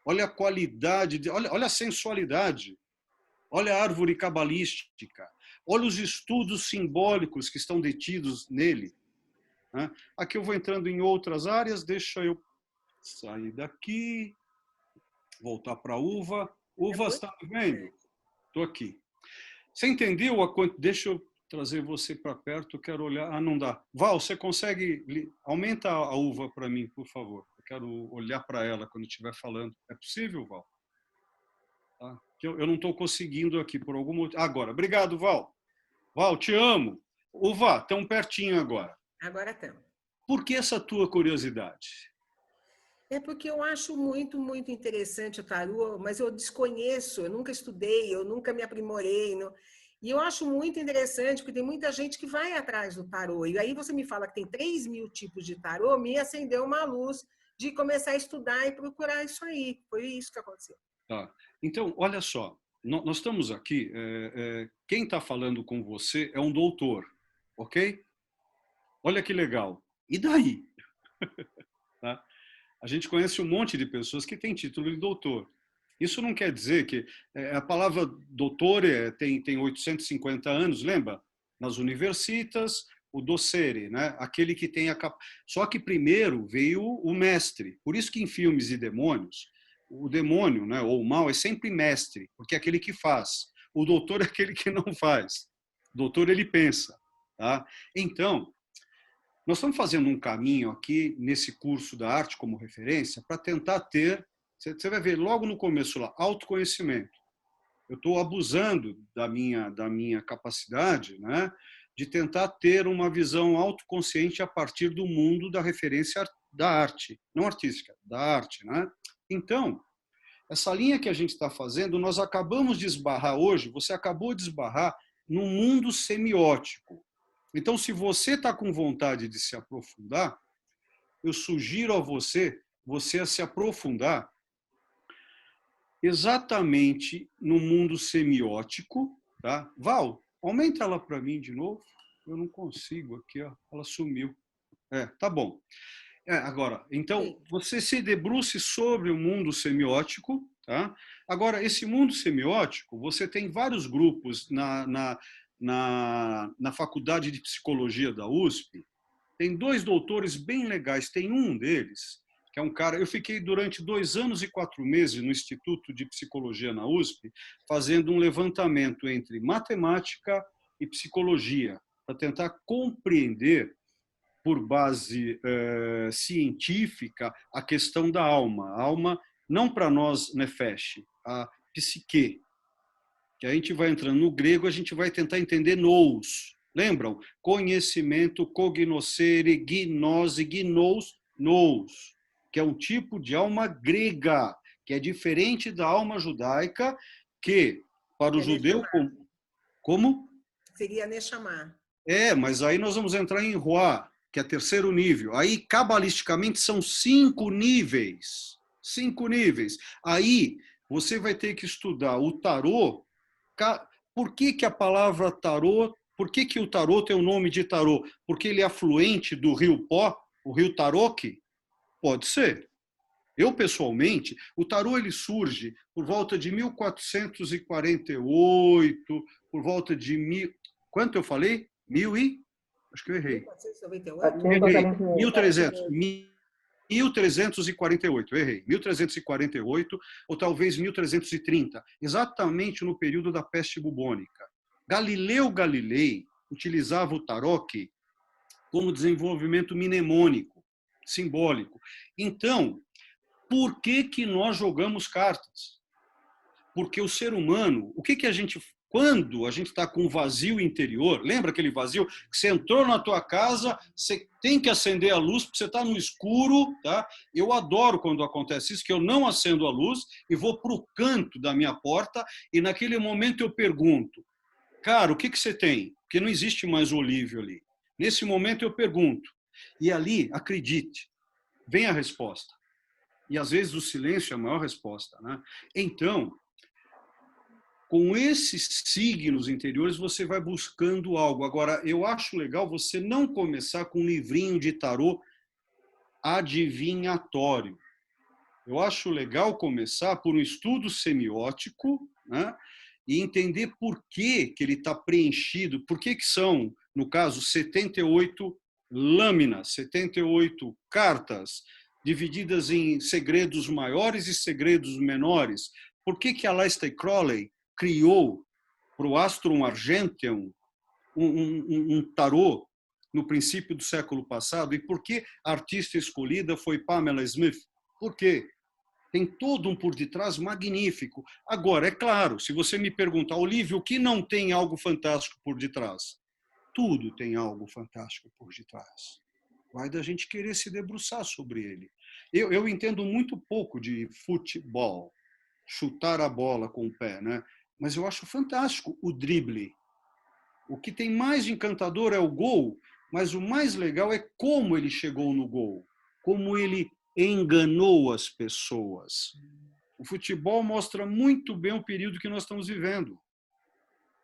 Olha a qualidade, olha a sensualidade. Olha a árvore cabalística. Olha os estudos simbólicos que estão detidos nele. Aqui eu vou entrando em outras áreas, deixa eu sair daqui, voltar para a Uva. Uva, você está me vendo? Estou aqui. Você entendeu? Deixa eu trazer você para perto, eu quero olhar. Ah, não dá. Val, você consegue... Aumenta a Uva para mim, por favor. Eu quero olhar para ela quando estiver falando. É possível, Val? Tá? Eu não estou conseguindo aqui por algum motivo. Agora, obrigado, Val. Val, te amo. Uva, tão pertinho agora. Agora estamos. Por que essa tua curiosidade? É porque eu acho muito, muito interessante o tarô, mas eu desconheço, eu nunca estudei, eu nunca me aprimorei. Não... E eu acho muito interessante, porque tem muita gente que vai atrás do tarô. E aí você me fala que tem 3.000 tipos de tarô, me acendeu uma luz de começar a estudar e procurar isso aí. Foi isso que aconteceu. Tá. Então, olha só, nós estamos aqui, quem está falando com você é um doutor, ok? Olha que legal. E daí? Tá? A gente conhece um monte de pessoas que têm título de doutor. Isso não quer dizer que... a palavra doutor tem 850 anos, lembra? Nas universitas, o docere, né? Aquele que tem a... Só que primeiro veio o mestre. Por isso que em filmes de demônios, o demônio, né, ou o mal, é sempre mestre, porque é aquele que faz. O doutor é aquele que não faz. O doutor, ele pensa. Tá? Então, nós estamos fazendo um caminho aqui, nesse curso da arte como referência, para tentar ter, você vai ver logo no começo lá, autoconhecimento. Eu estou abusando da minha capacidade, né, de tentar ter uma visão autoconsciente a partir do mundo da referência da arte, não artística, da arte, né? Então, essa linha que a gente está fazendo, nós acabamos de esbarrar hoje, você acabou de esbarrar no mundo semiótico. Então, se você está com vontade de se aprofundar, eu sugiro a você a se aprofundar exatamente no mundo semiótico. Tá? Val, aumenta ela para mim de novo. Eu não consigo aqui, ó. Ela sumiu. Tá bom. Agora, então, você se debruce sobre o mundo semiótico. Tá? Agora, esse mundo semiótico, você tem vários grupos na Faculdade de Psicologia da USP. Tem 2 doutores bem legais. Tem um deles, que é um cara... Eu fiquei durante 2 anos e 4 meses no Instituto de Psicologia na USP, fazendo um levantamento entre matemática e psicologia, para tentar compreender, por base científica, a questão da alma. A alma, não para nós, nefesh, a psique. Que a gente vai entrando no grego, a gente vai tentar entender nous. Lembram? Conhecimento, cognoscere, gnose, gnous, nous, que é um tipo de alma grega, que é diferente da alma judaica, que, para o judeu... Como? Seria Neshama. Mas aí nós vamos entrar em Ruá, que é 3º nível. Aí, cabalisticamente, são 5 níveis. 5 níveis. Aí, você vai ter que estudar o tarô. Por que a palavra tarô, por que o tarô tem o nome de tarô? Porque ele é afluente do rio Pó, o rio Taroque? Pode ser. Eu, pessoalmente, o tarô ele surge por volta de 1448, por volta de... Quanto eu falei? Acho que eu errei. 1348, eu errei. 1348 ou talvez 1330, exatamente no período da peste bubônica. Galileu Galilei utilizava o taroque como desenvolvimento mnemônico, simbólico. Então, por que nós jogamos cartas? Porque o ser humano, o que a gente... Quando a gente está com um vazio interior, lembra aquele vazio que você entrou na tua casa, você tem que acender a luz porque você está no escuro, tá? Eu adoro quando acontece isso, que eu não acendo a luz e vou para o canto da minha porta e naquele momento eu pergunto, cara, o que você tem? Porque não existe mais o Olívio ali. Nesse momento eu pergunto e ali, acredite, vem a resposta. E às vezes o silêncio é a maior resposta, né? Então, com esses signos interiores, você vai buscando algo. Agora, eu acho legal você não começar com um livrinho de tarô adivinhatório. Eu acho legal começar por um estudo semiótico, né? E entender por que ele está preenchido, por que são, no caso, 78 lâminas, 78 cartas, divididas em segredos maiores e segredos menores. Por que Aleister Crowley criou para o Astrum Argenteum um tarô no princípio do século passado? E por que a artista escolhida foi Pamela Smith? Por quê? Tem todo um por detrás magnífico. Agora, é claro, se você me perguntar, Olívio, o que não tem algo fantástico por detrás? Tudo tem algo fantástico por detrás. Vai da gente querer se debruçar sobre ele. Eu entendo muito pouco de futebol, chutar a bola com o pé, né? Mas eu acho fantástico o drible. O que tem mais de encantador é o gol, mas o mais legal é como ele chegou no gol, como ele enganou as pessoas. O futebol mostra muito bem o período que nós estamos vivendo.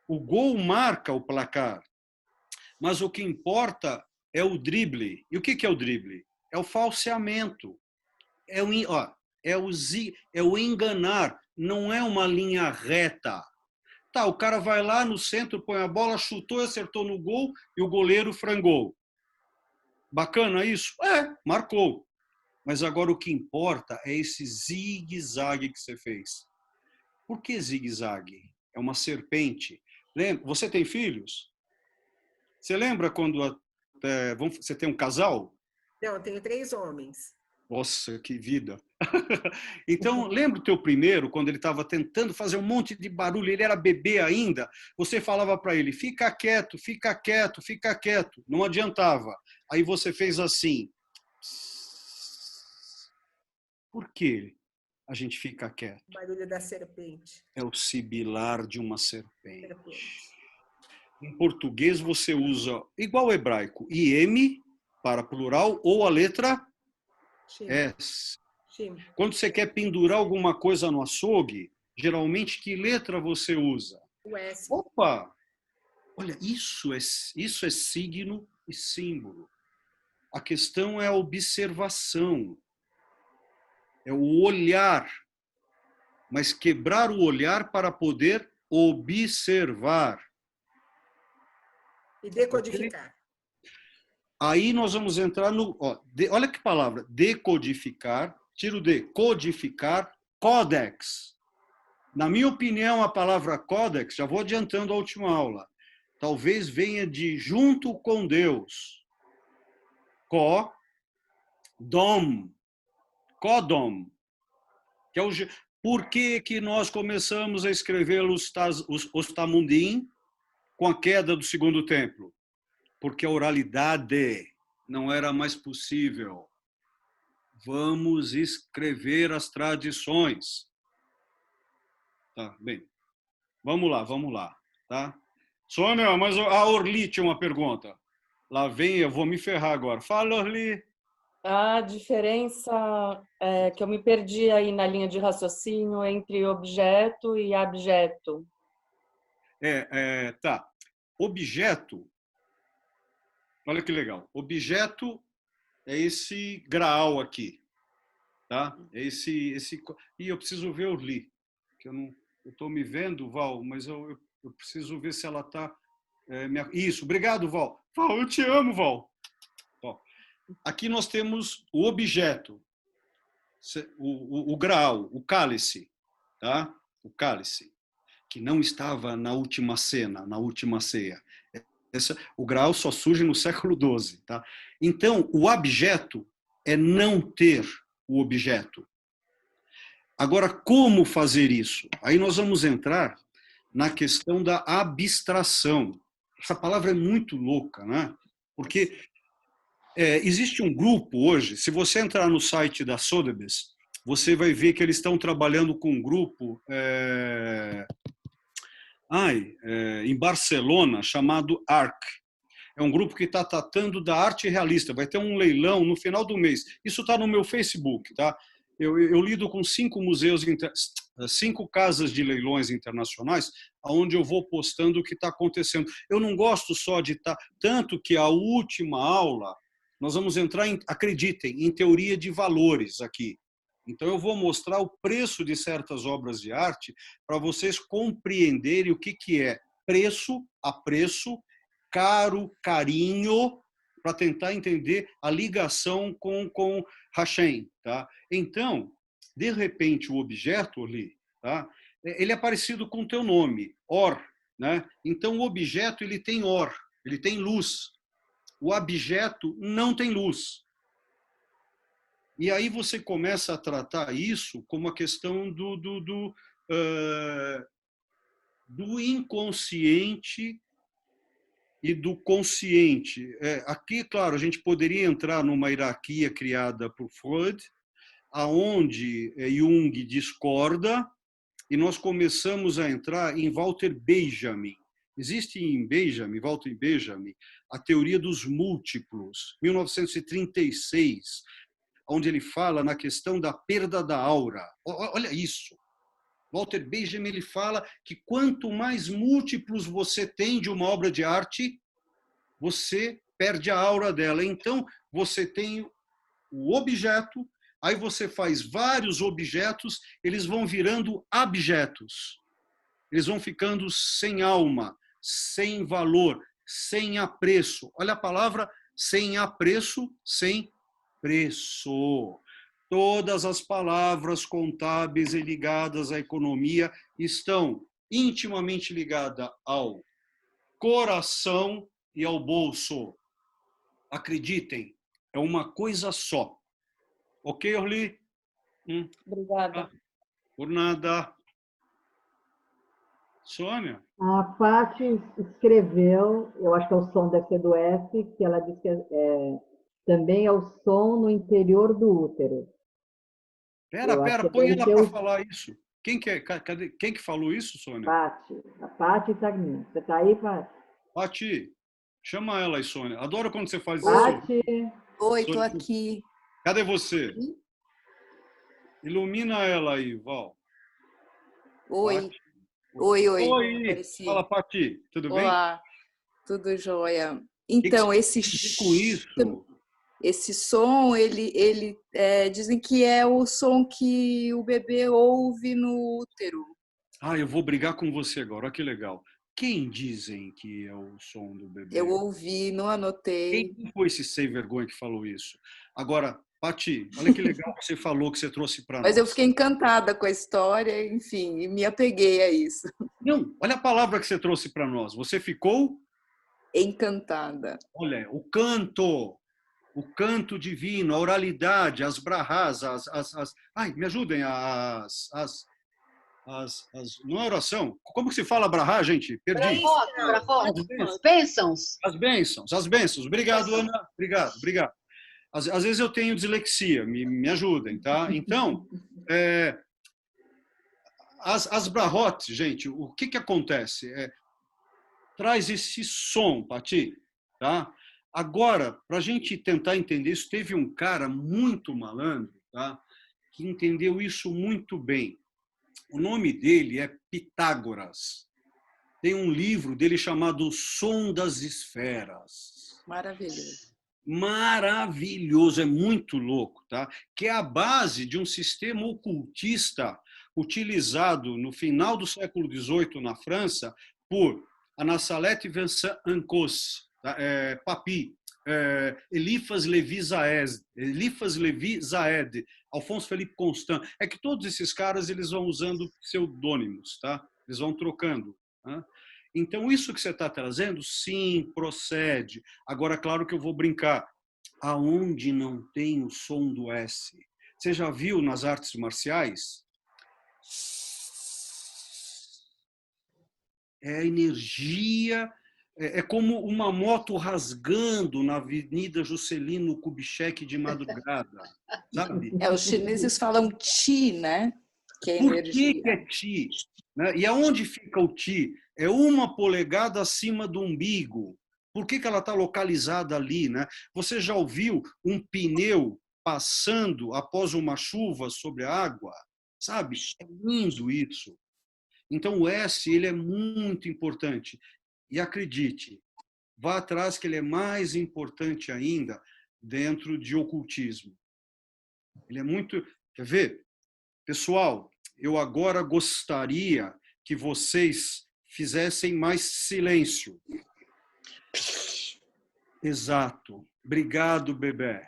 O gol marca o placar, mas o que importa é o drible. E o que é o drible? É o falseamento. É o enganar, não é uma linha reta. Tá, o cara vai lá no centro, põe a bola, chutou, acertou no gol e o goleiro frangou. Bacana isso? Marcou. Mas agora o que importa é esse zigue-zague que você fez. Por que zigue-zague? É uma serpente. Lembra? Você tem filhos? Você lembra quando você tem um casal? Não, eu tenho 3 homens. Nossa, que vida! Então, lembra o teu primeiro, quando ele estava tentando fazer um monte de barulho, ele era bebê ainda, você falava para ele, fica quieto, fica quieto, fica quieto. Não adiantava. Aí você fez assim. Por que a gente fica quieto? O barulho da serpente. É o sibilar de uma serpente. em português você usa, igual ao hebraico, IM para plural ou a letra Shim. S. Shim. Quando você quer pendurar alguma coisa no açougue, geralmente que letra você usa? O S. Opa! Olha, isso é signo e símbolo. A questão é a observação, é o olhar, mas quebrar o olhar para poder observar. E decodificar. Aí nós vamos entrar no... olha que palavra, decodificar, tira o D, codificar, códex. Na minha opinião, a palavra códex, já vou adiantando a última aula, talvez venha de junto com Deus. Dom, Codom, que é o... Por que nós começamos a escrever os Tamudim com a queda do segundo templo? Porque a oralidade não era mais possível. Vamos escrever as tradições. Tá, bem. Vamos lá, tá? Sônia, mas a Orli tinha uma pergunta. Lá vem, eu vou me ferrar agora. Fala, Orli. A diferença que eu me perdi aí na linha de raciocínio entre objeto e abjeto. Tá. Objeto, olha que legal. Objeto é esse graal aqui, tá? Esse e eu preciso ver o Li, que eu estou me vendo, Val, mas eu preciso ver se ela está... Isso, obrigado, Val. Val, eu te amo, Val. Ó, aqui nós temos o objeto, o graal, o cálice, tá? O cálice, que não estava na última cena, na última ceia. O graal só surge no século XII, tá? Então, o abjeto é não ter o objeto. Agora, como fazer isso? Aí nós vamos entrar na questão da abstração. Essa palavra é muito louca, né? Porque existe um grupo hoje, se você entrar no site da Sotheby's, você vai ver que eles estão trabalhando com um grupo em Barcelona, chamado ARC. É um grupo que está tratando da arte realista. Vai ter um leilão no final do mês. Isso está no meu Facebook, tá? Eu lido com 5 museus, 5 casas de leilões internacionais, onde eu vou postando o que está acontecendo. Eu não gosto só de estar... Tanto que a última aula, nós vamos entrar, acreditem, em teoria de valores aqui. Então, eu vou mostrar o preço de certas obras de arte para vocês compreenderem o que é preço, apreço, caro, carinho, para tentar entender a ligação com Hashem. Tá? Então, de repente, o objeto ali, tá? Ele é parecido com o teu nome, Or. Né? Então, o objeto ele tem Or, ele tem luz. O abjeto não tem luz. E aí você começa a tratar isso como a questão do inconsciente e do consciente. Aqui, claro, a gente poderia entrar numa hierarquia criada por Freud, aonde Jung discorda, e nós começamos a entrar em Walter Benjamin. Existe em Walter Benjamin, a teoria dos múltiplos, 1936, onde ele fala na questão da perda da aura. Olha isso. Walter Benjamin ele fala que quanto mais múltiplos você tem de uma obra de arte, você perde a aura dela. Então, você tem o objeto, aí você faz vários objetos, eles vão virando abjetos. Eles vão ficando sem alma, sem valor, sem apreço. Olha a palavra sem apreço, sem preço. Todas as palavras contábeis e ligadas à economia estão intimamente ligadas ao coração e ao bolso. Acreditem, é uma coisa só. Ok, Orli? Obrigada. Por nada. Sônia? A Paty escreveu, eu acho que o som deve ser do F, que ela diz que também é o som no interior do útero. Pera, põe ela para falar isso. Quem que falou isso, Sônia? Paty, a Paty Sagnin. Você está aí, Paty? Pati, chama ela aí, Sônia. Adoro quando você faz isso. Pati, Oi, tô aqui. Cadê você? Ilumina ela aí, Val. Oi. Pati. Oi. Oi. Apareci. Fala, Pati. Tudo bem? Olá, tudo jóia. Então, que você quer dizer com isso? esse som, dizem que é o som que o bebê ouve no útero. Ah, eu vou brigar com você agora. Olha que legal. Quem dizem que é o som do bebê? Eu ouvi, não anotei. Quem foi esse sem vergonha que falou isso? Agora, Pati, olha que legal que você falou, que você trouxe para nós. Mas eu fiquei encantada com a história, enfim, e me apeguei a isso. Não, olha a palavra que você trouxe para nós. Você ficou? Encantada. Olha, o canto divino, a oralidade, as brahas, ai, me ajudem, não é oração? Como que se fala brahá, gente? Perdi. Bênçãos. As bênçãos. Obrigado, Ana. Obrigado. Às vezes eu tenho dislexia, me ajudem, tá? Então, as brahot, gente, o que acontece? Traz esse som, Pati, tá? Agora, para a gente tentar entender isso, teve um cara muito malandro, tá? Que entendeu isso muito bem. O nome dele é Pitágoras. Tem um livro dele chamado O Som das Esferas. Maravilhoso. Maravilhoso, é muito louco, tá? Que é a base de um sistema ocultista utilizado no final do século XVIII na França por Anassalete Vincent Ancos, Papi, Eliphas Levi Zaed, Alfonso Felipe Constant. É que todos esses caras eles vão usando pseudônimos, tá? Eles vão trocando. Tá? Então, isso que você está trazendo, sim, procede. Agora, claro que eu vou brincar. Aonde não tem o som do S? Você já viu nas artes marciais? É a energia, é como uma moto rasgando na Avenida Juscelino Kubitschek de madrugada, sabe? Os chineses falam Qi, né? Que é energia. Por que é Qi? Né? E aonde fica o Qi? É 1 polegada acima do umbigo. Por que ela está localizada ali? Né? Você já ouviu um pneu passando após uma chuva sobre a água? Sabe? É lindo isso. Então, o S ele é muito importante. E acredite, vá atrás que ele é mais importante ainda dentro de ocultismo. Ele é muito... Quer ver? Pessoal, eu agora gostaria que vocês fizessem mais silêncio. Exato. Obrigado, bebê.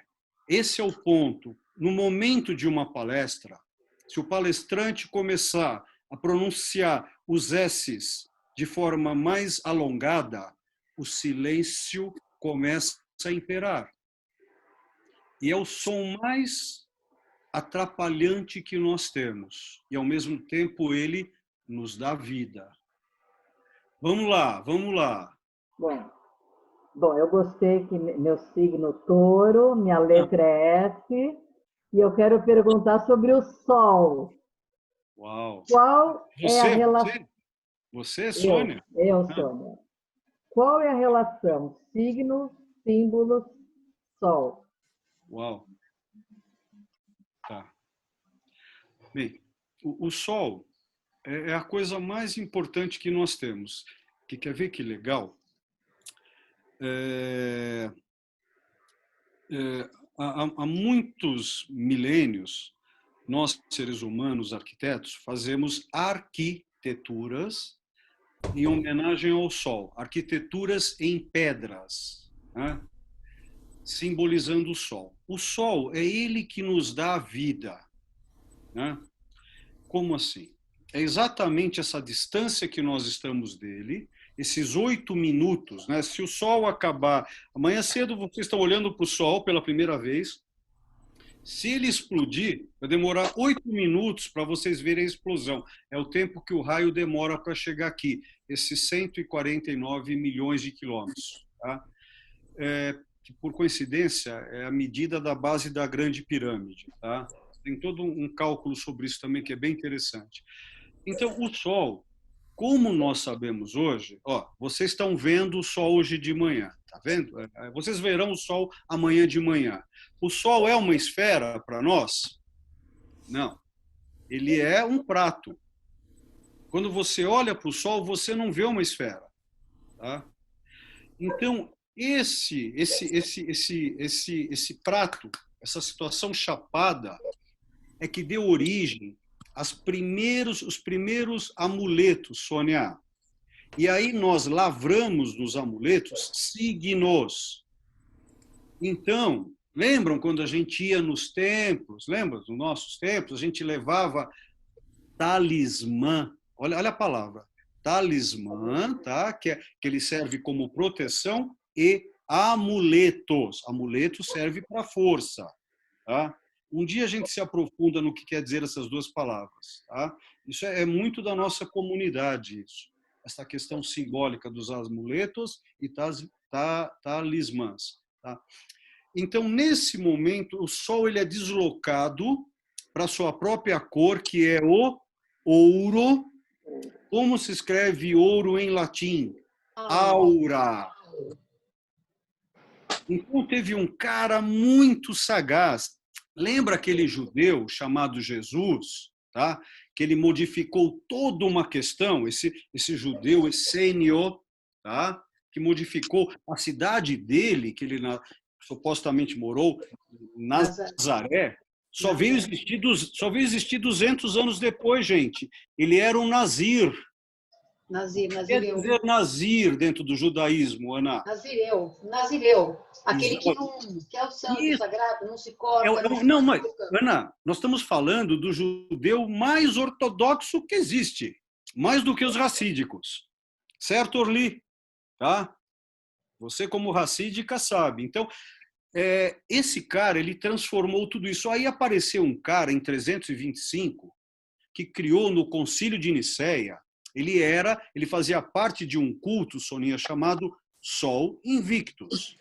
Esse é o ponto. No momento de uma palestra, se o palestrante começar a pronunciar os S's de forma mais alongada, o silêncio começa a imperar. E é o som mais atrapalhante que nós temos. E, ao mesmo tempo, ele nos dá vida. Vamos lá. Bom, eu gostei que meu signo touro, minha letra é S, e eu quero perguntar sobre o Sol. Uau! Qual é a relação... Você, Sônia? Eu, Sônia. Qual é a relação signos, símbolos, Sol? Uau! Tá. Bem, o Sol é a coisa mais importante que nós temos. Que quer ver que legal? Há muitos milênios, nós, seres humanos, arquitetos, fazemos arquiteturas em homenagem ao Sol, arquiteturas em pedras, né? Simbolizando o Sol. O Sol é ele que nos dá a vida, né? Como assim? É exatamente essa distância que nós estamos dele, esses 8 minutos, né? Se o Sol acabar... Amanhã cedo vocês estão olhando para o Sol pela primeira vez. Se ele explodir, vai demorar 8 minutos para vocês verem a explosão. É o tempo que o raio demora para chegar aqui, esses 149 milhões de quilômetros. Tá? Que, por coincidência, é a medida da base da Grande Pirâmide. Tá? Tem todo um cálculo sobre isso também que é bem interessante. Então, o Sol Como nós sabemos hoje, vocês estão vendo o sol hoje de manhã, tá vendo? Vocês verão o sol amanhã de manhã. O sol é uma esfera para nós? Não. Ele é um prato. Quando você olha para o sol, você não vê uma esfera, tá? Então, esse prato, essa situação chapada, é que deu origem os primeiros amuletos, Sônia. E aí nós lavramos nos amuletos signos. Então, lembram quando a gente ia nos templos? Lembra dos nossos templos? A gente levava talismã. Olha a palavra. Talismã, tá? Que ele serve como proteção, e amuletos. Amuleto serve para força, tá? Um dia a gente se aprofunda no que quer dizer essas duas palavras, tá? Isso é muito da nossa comunidade, isso. Essa questão simbólica dos amuletos e talismãs, tá? Então, nesse momento, o sol ele é deslocado para sua própria cor, que é o ouro. Como se escreve ouro em latim? Aura. Então, teve um cara muito sagaz. Lembra aquele judeu chamado Jesus, tá? Que ele modificou toda uma questão, esse judeu essênio, tá? Que modificou a cidade dele, que ele supostamente morou, Nazaré, só veio existir 200 anos depois, gente. Ele era um nazir. Quer dizer nazir dentro do judaísmo, Ana? Nazireu. Aquele que é o santo sagrado, não se corta. Não, mas, Ana, nós estamos falando do judeu mais ortodoxo que existe, mais do que os racídicos. Certo, Orli? Tá? Você, como racídica, sabe. Então, esse cara, ele transformou tudo isso. Aí apareceu um cara, em 325, que criou no Concílio de Nicéia. Ele fazia parte de um culto, Soninha, chamado Sol Invictus.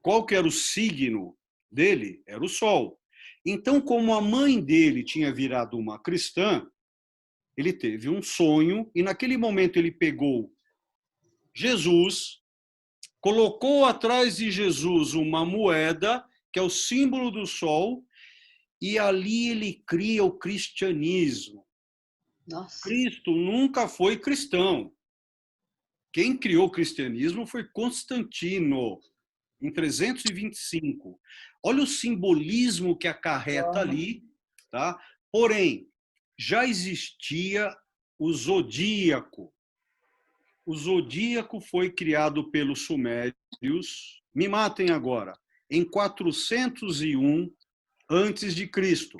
Qual que era o signo dele? Era o Sol. Então, como a mãe dele tinha virado uma cristã, ele teve um sonho e naquele momento ele pegou Jesus, colocou atrás de Jesus uma moeda, que é o símbolo do Sol, e ali ele cria o cristianismo. Nossa. Cristo nunca foi cristão. Quem criou o cristianismo foi Constantino, em 325. Olha o simbolismo que acarreta ali, tá? Porém, já existia o zodíaco. O zodíaco foi criado pelos sumérios, me matem agora, em 401 antes de Cristo.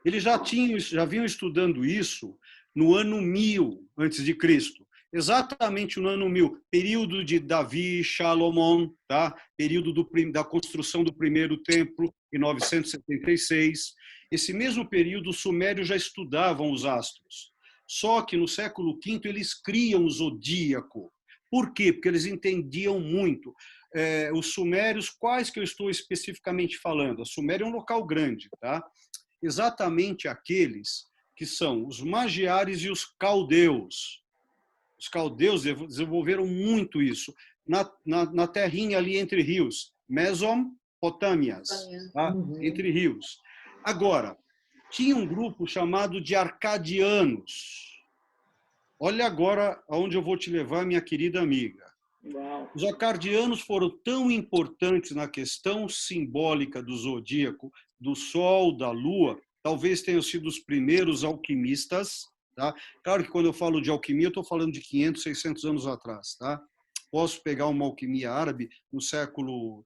Eles já vinham estudando isso no ano 1000 antes de Cristo. Exatamente no ano 1000, período de Davi, Salomão, tá? Período da construção do primeiro templo, em 976. Esse mesmo período, os sumérios já estudavam os astros. Só que no século V eles criam o zodíaco. Por quê? Porque eles entendiam muito. Os sumérios, quais que eu estou especificamente falando? A Suméria é um local grande, tá? Exatamente aqueles que são os magiares e os caldeus. Os caldeus desenvolveram muito isso na terrinha ali entre rios, Mesopotâmias, tá? Entre rios. Agora, tinha um grupo chamado de arcadianos. Olha agora aonde eu vou te levar, minha querida amiga. Os arcadianos foram tão importantes na questão simbólica do zodíaco, do Sol, da Lua, talvez tenham sido os primeiros alquimistas. Tá? Claro que quando eu falo de alquimia, eu estou falando de 500, 600 anos atrás. Tá? Posso pegar uma alquimia árabe no século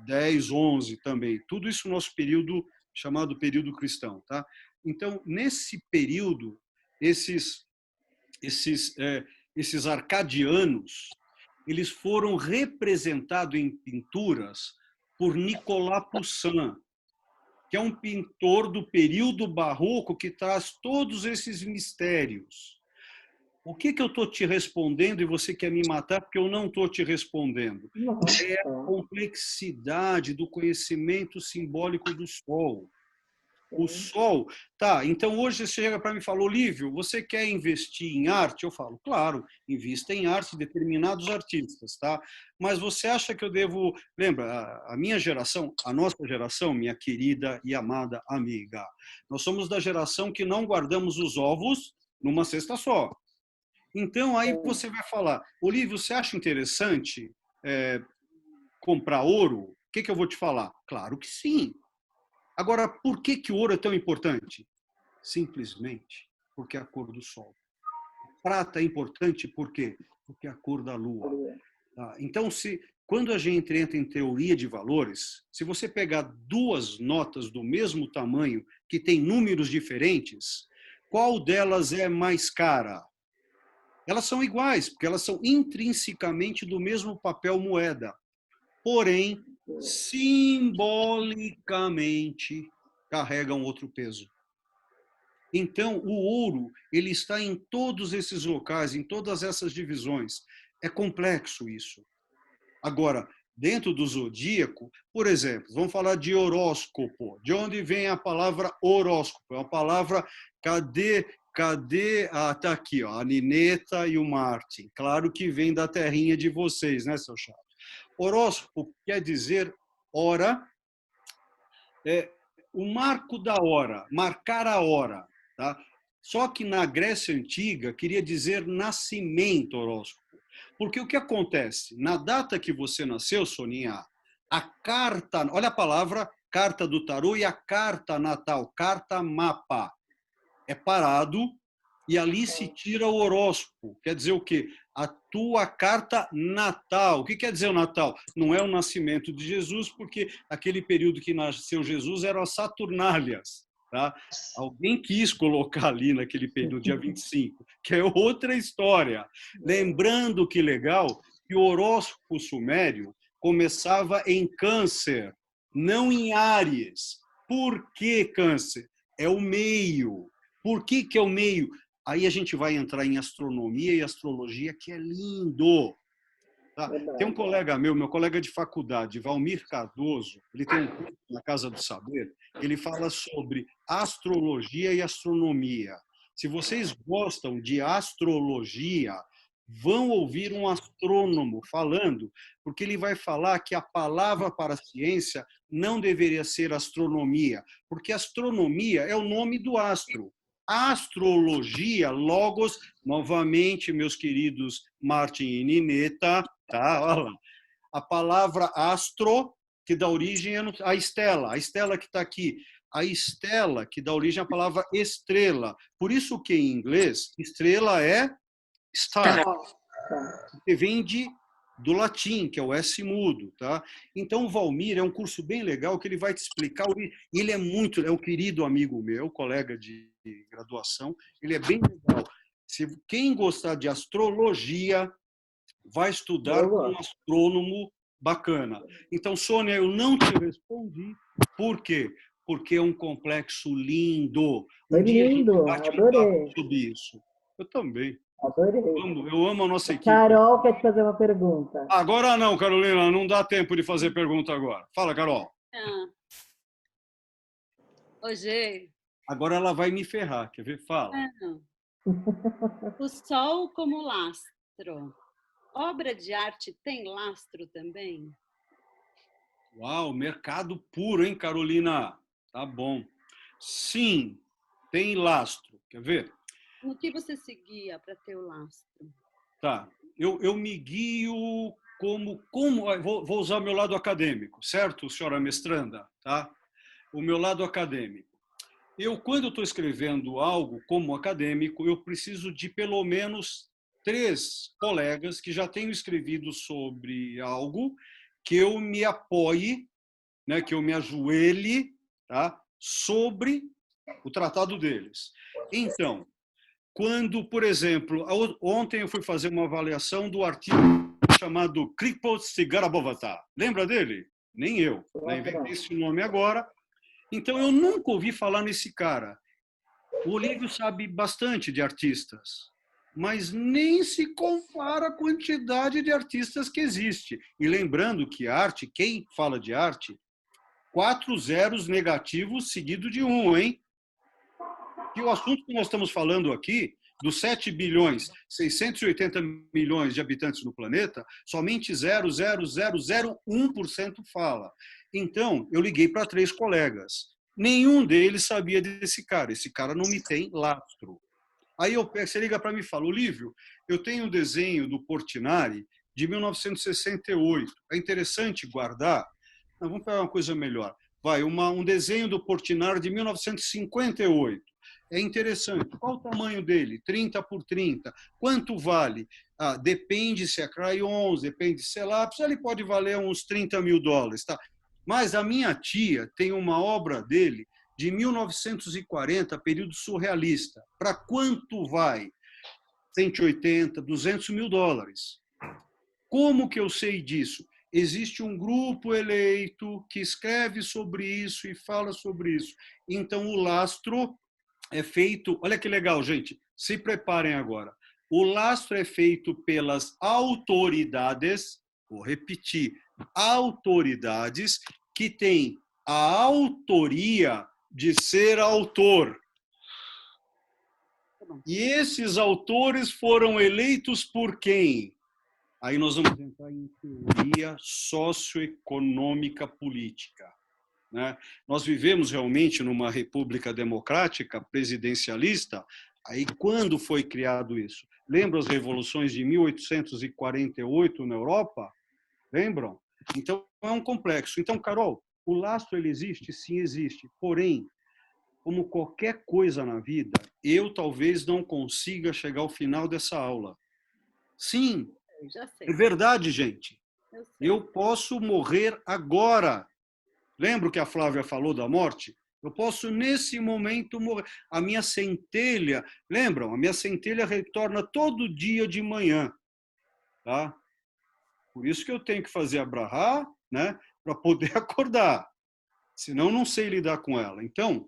10, 11 também. Tudo isso no nosso período, chamado período cristão. Tá? Então, nesse período, esses arcadianos, eles foram representados em pinturas por Nicolas Poussin, que é um pintor do período barroco que traz todos esses mistérios. O que eu estou te respondendo e você quer me matar porque eu não estou te respondendo? É a complexidade do conhecimento simbólico do Sol. O sol, tá, então hoje você chega para mim e fala, Olívio, você quer investir em arte? Eu falo, claro, invista em arte de determinados artistas, tá? Mas você acha que eu devo... Lembra, a minha geração, a nossa geração, minha querida e amada amiga, nós somos da geração que não guardamos os ovos numa cesta só. Então, aí você vai falar, Olívio, você acha interessante comprar ouro? O que eu vou te falar? Claro que sim. Agora, por que o ouro é tão importante? Simplesmente porque é a cor do sol. Prata é importante por quê? Porque é a cor da lua. Tá? Então, quando a gente entra em teoria de valores, se você pegar duas notas do mesmo tamanho, que têm números diferentes, qual delas é mais cara? Elas são iguais, porque elas são intrinsecamente do mesmo papel moeda. Porém, simbolicamente carregam outro peso. Então, o ouro, ele está em todos esses locais, em todas essas divisões. É complexo isso. Agora, dentro do zodíaco, por exemplo, vamos falar de horóscopo. De onde vem a palavra horóscopo? É uma palavra, cadê? Tá aqui, ó, a Nineta e o Martin. Claro que vem da terrinha de vocês, né, seu chato? Horóscopo quer dizer hora, o marco da hora, marcar a hora. Tá? Só que na Grécia Antiga queria dizer nascimento horóscopo. Porque o que acontece? Na data que você nasceu, Soninha, a carta, olha a palavra, carta do tarô e a carta natal, carta mapa. É parado e ali se tira o horóscopo. Quer dizer o quê? A tua carta natal. O que quer dizer o Natal? Não é o nascimento de Jesus, porque aquele período que nasceu Jesus eram as Saturnálias. Tá? Alguém quis colocar ali naquele período, dia 25, que é outra história. Lembrando que legal, que o horóscopo sumério começava em Câncer, não em Áries. Por que Câncer? É o meio. Por que é o meio? Aí a gente vai entrar em astronomia e astrologia, que é lindo. Tá? Tem um colega meu colega de faculdade, Valmir Cardoso, ele tem um curso na Casa do Saber, ele fala sobre astrologia e astronomia. Se vocês gostam de astrologia, vão ouvir um astrônomo falando, porque ele vai falar que a palavra para a ciência não deveria ser astronomia, porque astronomia é o nome do astro. Astrologia, logos, novamente, meus queridos Martin e Nineta, tá? Olha lá. A palavra astro, que dá origem à estela, a estela que está aqui. A estela, que dá origem à palavra estrela. Por isso que, em inglês, estrela é star, que vem do latim, que é o S mudo. Tá? Então, o Valmir é um curso bem legal, que ele vai te explicar. Ele é um querido amigo meu, colega de graduação, ele é bem legal. Quem gostar de astrologia, vai estudar com um astrônomo bacana. Então, Sônia, eu não te respondi. Por quê? Porque é um complexo lindo. Foi lindo, adorei. Sobre isso. Eu também. Adorei. Eu amo a nossa equipe. Carol quer te fazer uma pergunta. Agora não, Carolina, não dá tempo de fazer pergunta agora. Fala, Carol. Hoje. Agora ela vai me ferrar, quer ver? Fala. O Sol como lastro. Obra de arte tem lastro também? Uau, mercado puro, hein, Carolina? Tá bom. Sim, tem lastro. Quer ver? No que você seguia para ter o lastro? Tá. Eu me guio como vou usar o meu lado acadêmico, certo, senhora mestranda? Tá? O meu lado acadêmico. Quando eu estou escrevendo algo como acadêmico, eu preciso de pelo menos 3 colegas que já tenham escrevido sobre algo, que eu me apoie, né, que eu me ajoelhe, tá, sobre o tratado deles. Então, quando, por exemplo, ontem eu fui fazer uma avaliação do artigo chamado Kripos Sigarabovata. Lembra dele? Nem eu. Inventei esse nome agora. Então, eu nunca ouvi falar nesse cara. O Olívio sabe bastante de artistas, mas nem se compara a quantidade de artistas que existe. E lembrando que arte, quem fala de arte, 4 zeros negativos seguido de 1, hein? E o assunto que nós estamos falando aqui, dos 7 bilhões 680 milhões de habitantes no planeta, somente 0,0001% fala. Então, eu liguei para 3 colegas. Nenhum deles sabia desse cara. Esse cara não me tem lastro. Aí você liga para mim e fala, Olívio, eu tenho um desenho do Portinari de 1968. É interessante guardar? Não, vamos pegar uma coisa melhor. Vai, um desenho do Portinari de 1958. É interessante. Qual o tamanho dele? 30 por 30. Quanto vale? Depende se é crayons, depende se é lápis. Ele pode valer uns 30 mil dólares. Tá? Mas a minha tia tem uma obra dele de 1940, período surrealista. Para quanto vai? 180, 200 mil dólares. Como que eu sei disso? Existe um grupo eleito que escreve sobre isso e fala sobre isso. Então, o lastro é feito... Olha que legal, gente. Se preparem agora. O lastro é feito pelas autoridades, vou repetir, autoridades que têm a autoria de ser autor. E esses autores foram eleitos por quem? Aí nós vamos entrar em teoria socioeconômica política. Né? Nós vivemos realmente numa república democrática, presidencialista. Aí quando foi criado isso? Lembram as revoluções de 1848 na Europa? Lembram? Então é um complexo. Então, Carol, o lastro ele existe? Sim, existe. Porém, como qualquer coisa na vida, eu talvez não consiga chegar ao final dessa aula. Sim, é verdade, gente. Eu posso morrer agora. Lembra o que a Flávia falou da morte? Eu posso, nesse momento, morrer. A minha centelha, lembram? A minha centelha retorna todo dia de manhã. Tá? Por isso que eu tenho que fazer a brahá, né? Para poder acordar. Senão, não sei lidar com ela. Então,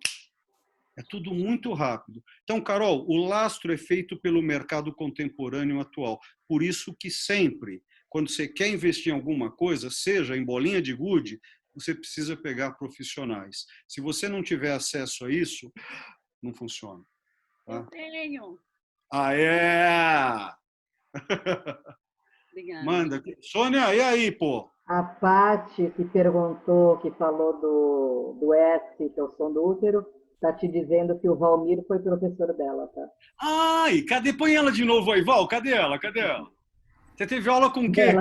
é tudo muito rápido. Então, Carol, o lastro é feito pelo mercado contemporâneo atual. Por isso que sempre, quando você quer investir em alguma coisa, seja em bolinha de gude, você precisa pegar profissionais. Se você não tiver acesso a isso, não funciona. Tá? Eu tenho. Ah, é! Obrigada. Manda. Sônia, e aí, pô? A Paty, que perguntou, que falou do S, que é o som do útero, está te dizendo que o Valmir foi professor dela, tá? Ai, cadê? Põe ela de novo aí, Val. Cadê ela? Cadê ela? Você teve aula com quem?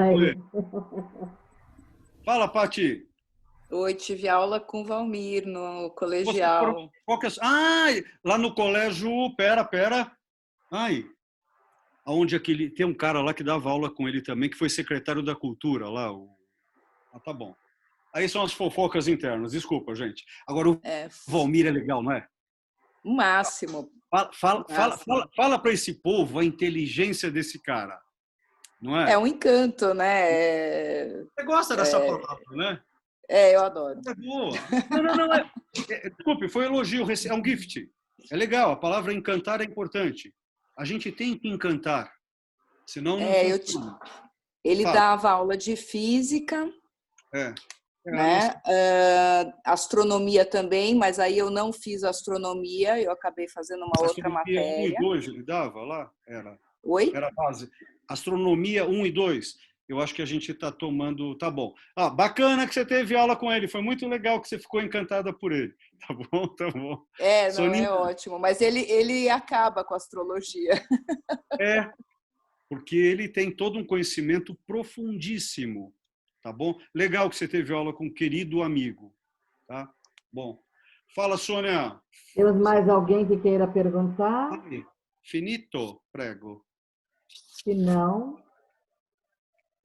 Fala, Paty. Oi, tive aula com o Valmir no colegial. Lá no colégio, pera. Ai, aonde aquele tem um cara lá que dava aula com ele também, que foi secretário da cultura lá. Tá bom. Aí são as fofocas internas, desculpa, gente. Agora o Valmir é legal, não é? O máximo. Fala para esse povo a inteligência desse cara, não é? É um encanto, né? Você gosta dessa palavra, né? Eu adoro. É boa. Não. Desculpe, foi um elogio, é um gift. É legal, a palavra encantar é importante. A gente tem que encantar, senão não funciona. Ele dava aula de física, né? Astronomia também, mas aí eu não fiz astronomia, eu acabei fazendo uma outra matéria. 1 e 2 ele dava lá? Oi? Era a base. Astronomia 1 e 2. Eu acho que a gente está tomando... Tá bom. Bacana que você teve aula com ele. Foi muito legal que você ficou encantada por ele. Tá bom, tá bom. Soninha... é ótimo. Mas ele acaba com a astrologia. Porque ele tem todo um conhecimento profundíssimo. Tá bom? Legal que você teve aula com um querido amigo. Tá? Bom. Fala, Sônia. Temos mais alguém que queira perguntar? Finito, prego. Se não...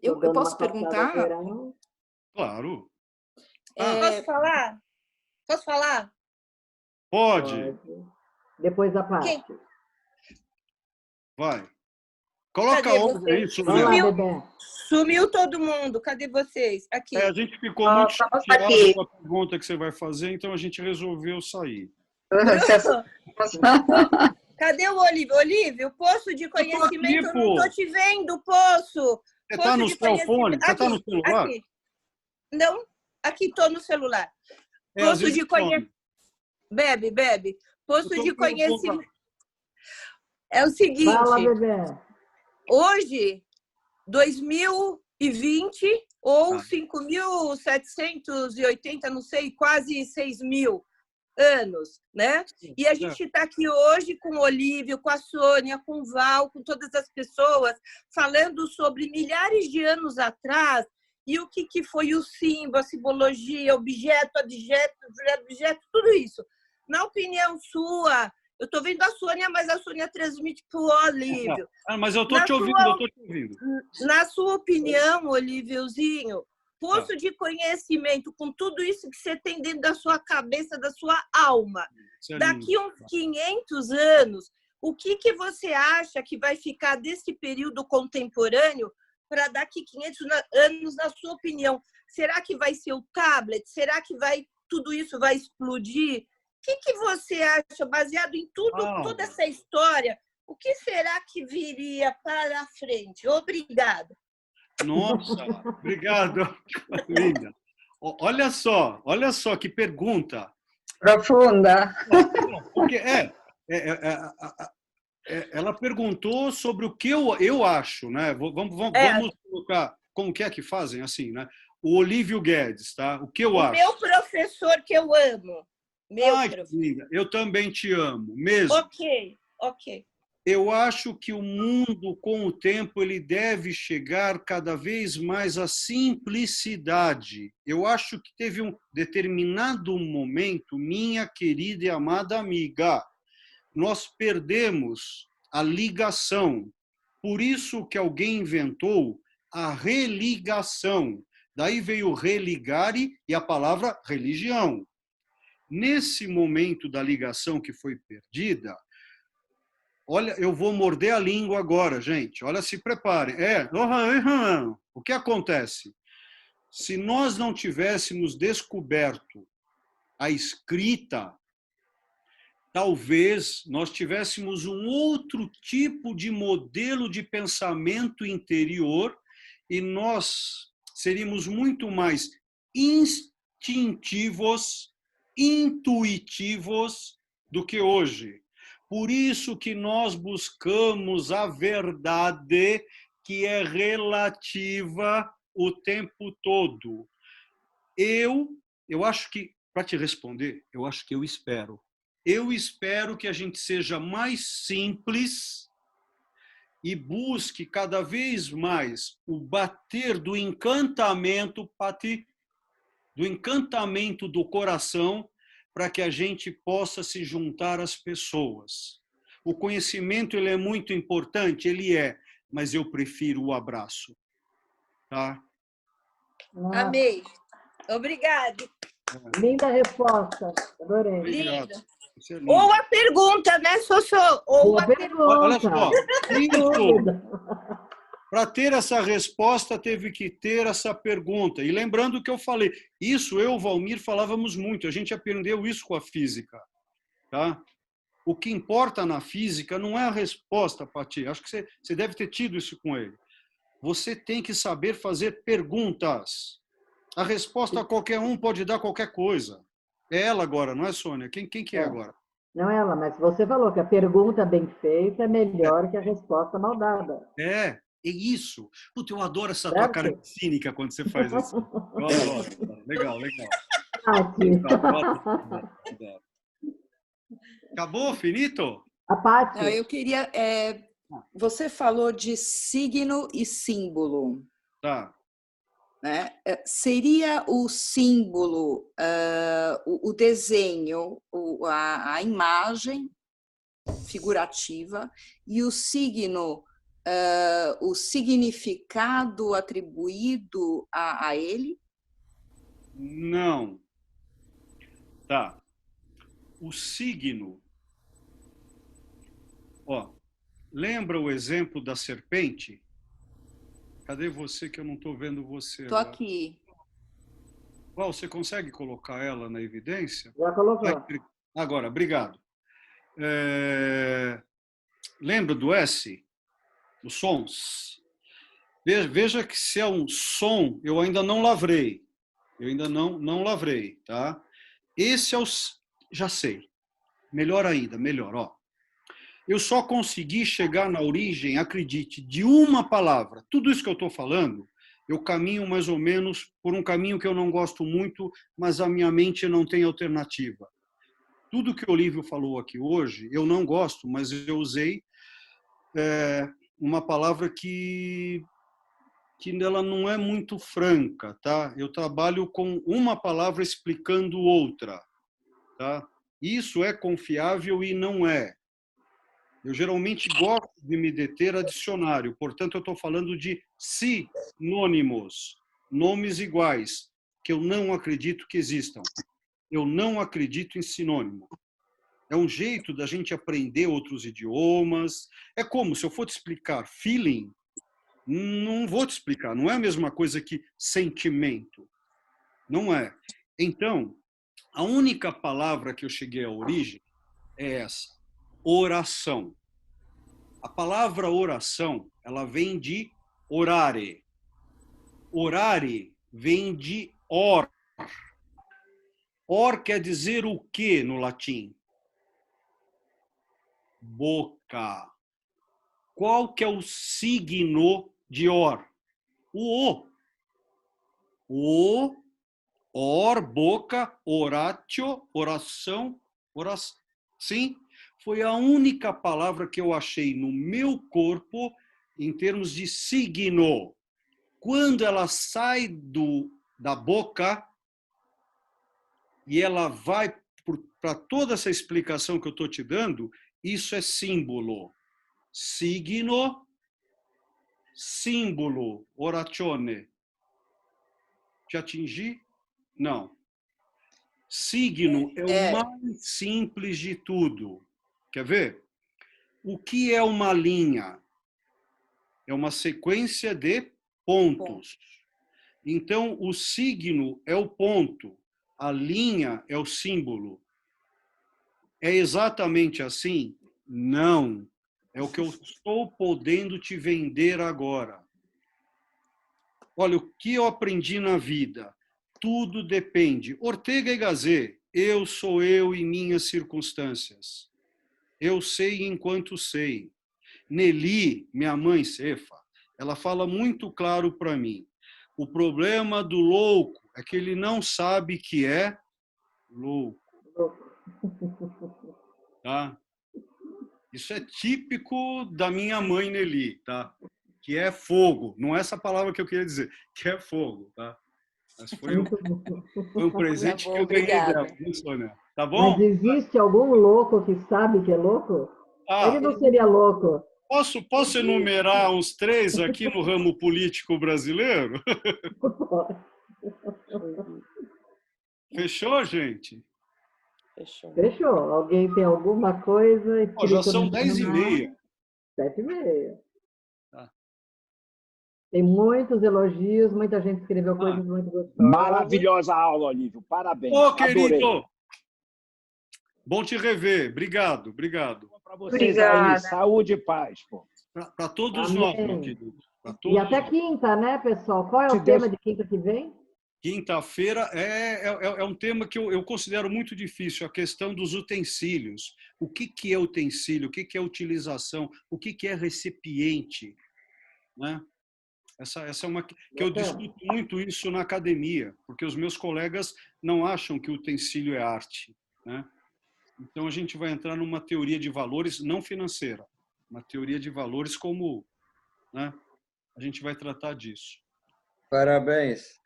Eu posso perguntar? Claro. Posso falar? Posso falar? Pode. Depois da parte. Vai. Coloca ombro aí, Sumiu todo mundo. Cadê vocês? Aqui. A gente ficou muito chateado com a pergunta que você vai fazer, então a gente resolveu sair. Cadê o Olívio? Olívio, poço de conhecimento, eu não estou te vendo, poço. Você está no telefone? Você está no celular? Aqui. Não, aqui estou no celular. Poço de conhecimento. Bebe. Poço de conhecimento. É o seguinte. Fala, bebê. Hoje, 2020 ou 5.780, não sei, quase 6.000 anos, né? E a gente está aqui hoje com o Olívio, com a Sônia, com o Val, com todas as pessoas, falando sobre milhares de anos atrás e o que foi o símbolo, a simbologia, objeto, objeto, tudo isso. Na opinião sua, eu estou vendo a Sônia, mas a Sônia transmite para o Olívio. Mas eu estou te ouvindo, eu estou te ouvindo. Na sua opinião, Olíviozinho, poço de conhecimento, com tudo isso que você tem dentro da sua cabeça, da sua alma, daqui uns 500 anos, o que você acha que vai ficar desse período contemporâneo para daqui 500 anos, na sua opinião? Será que vai ser o tablet? Será que tudo isso vai explodir? O que você acha, baseado em toda essa história, o que será que viria para a frente? Obrigada. Nossa, obrigado, linda. Olha só que pergunta. Profunda. Porque ela perguntou sobre o que eu acho, né? Vamos colocar como que é que fazem assim, né? O Olívio Guedes, tá? O que eu acho? Meu professor que eu amo. Linda, eu também te amo, mesmo. Ok. Eu acho que o mundo, com o tempo, ele deve chegar cada vez mais à simplicidade. Eu acho que teve um determinado momento, minha querida e amada amiga, nós perdemos a ligação. Por isso que alguém inventou a religação. Daí veio religare e a palavra religião. Nesse momento da ligação que foi perdida, olha, eu vou morder a língua agora, gente. Olha, se preparem. O que acontece? Se nós não tivéssemos descoberto a escrita, talvez nós tivéssemos um outro tipo de modelo de pensamento interior e nós seríamos muito mais instintivos, intuitivos do que hoje. Por isso que nós buscamos a verdade que é relativa o tempo todo. Eu acho que, para te responder, eu acho que eu espero. Eu espero que a gente seja mais simples e busque cada vez mais o bater do encantamento, Pati, do encantamento do coração, para que a gente possa se juntar às pessoas. O conhecimento ele é muito importante, mas eu prefiro o abraço. Tá? Amei. Obrigada. Linda resposta. Adorei. Linda. Ou a pergunta, né, Sossô? Ou a pergunta. Olha só. Para ter essa resposta, teve que ter essa pergunta. E lembrando o que eu falei, isso eu e o Valmir falávamos muito, a gente aprendeu isso com a física. Tá? O que importa na física não é a resposta, Pati. Acho que você deve ter tido isso com ele. Você tem que saber fazer perguntas. A resposta qualquer um pode dar qualquer coisa. É ela agora, não é, Sônia? Quem que é agora? Não é ela, mas você falou que a pergunta bem feita é melhor que a resposta mal dada. É isso. Puta, eu adoro essa tua cara cínica quando você faz isso. Legal. Acabou, finito? A Pati. Eu queria... você falou de signo e símbolo. Tá. Né? Seria o símbolo, o desenho, a imagem figurativa e o signo, o significado atribuído a ele? Não. Tá. O signo... lembra o exemplo da serpente? Cadê você que eu não estou vendo você? Estou aqui. Você consegue colocar ela na evidência? Já colocou. Agora, obrigado. Lembra do S? Os sons? Veja que se é um som, eu ainda não lavrei. Eu ainda não lavrei, tá? Esse é o... Já sei. Melhor ainda, melhor. Ó. Eu só consegui chegar na origem, acredite, de uma palavra. Tudo isso que eu estou falando, eu caminho mais ou menos por um caminho que eu não gosto muito, mas a minha mente não tem alternativa. Tudo que o Olívio falou aqui hoje, eu não gosto, mas eu usei uma palavra que ela não é muito franca, tá? Eu trabalho com uma palavra explicando outra, tá? Isso é confiável e não é. Eu geralmente gosto de me deter a dicionário, portanto eu estou falando de sinônimos, nomes iguais, que eu não acredito que existam. Eu não acredito em sinônimo. É um jeito da gente aprender outros idiomas. É como se eu for te explicar feeling, não vou te explicar, não é a mesma coisa que sentimento. Não é. Então, a única palavra que eu cheguei à origem é essa, oração. A palavra oração, ela vem de orare. Orare vem de or. Or quer dizer o quê no latim? Boca. Qual que é o signo de or? O O. O, or, boca, oratio, oração, oração. Sim, foi a única palavra que eu achei no meu corpo em termos de signo. Quando ela sai da boca e ela vai para toda essa explicação que eu estou te dando, isso é símbolo. Signo, símbolo, orazione. Te atingi? Não. Signo é o mais simples de tudo. Quer ver? O que é uma linha? É uma sequência de pontos. Então, o signo é o ponto, a linha é o símbolo. É exatamente assim? Não. É o que eu estou podendo te vender agora. Olha, o que eu aprendi na vida? Tudo depende. Ortega y Gasset, eu sou eu e minhas circunstâncias. Eu sei enquanto sei. Nelly, minha mãe Cefa, ela fala muito claro para mim. O problema do louco é que ele não sabe que é louco. Tá? Isso é típico da minha mãe Nelly, tá? Que é fogo. Não é essa palavra que eu queria dizer, que é fogo, tá? Mas foi um presente que eu ganhei dela, viu, Sônia? Tá bom? Mas existe algum louco que sabe que é louco? Ele não seria louco. Posso enumerar uns 3 aqui no ramo político brasileiro? Fechou, gente? Fechou. Alguém tem alguma coisa? Já são 10h30. 7h30. Tá. Tem muitos elogios, muita gente escreveu coisas muito gostosas. Maravilhosa aula, Olívio. Parabéns. Ô, querido! Adorei. Bom te rever. Obrigado, obrigado. Para vocês aí, saúde e paz. Para todos nós, meu querido. E até quinta, né, pessoal? Qual é o tema de quinta que vem? Quinta-feira é um tema que eu considero muito difícil, a questão dos utensílios. O que é utensílio? O que é utilização? O que é recipiente? Né? Essa é uma que eu discuto muito isso na academia, porque os meus colegas não acham que o utensílio é arte. Né? Então, a gente vai entrar numa teoria de valores não financeira, uma teoria de valores como... Né? A gente vai tratar disso. Parabéns.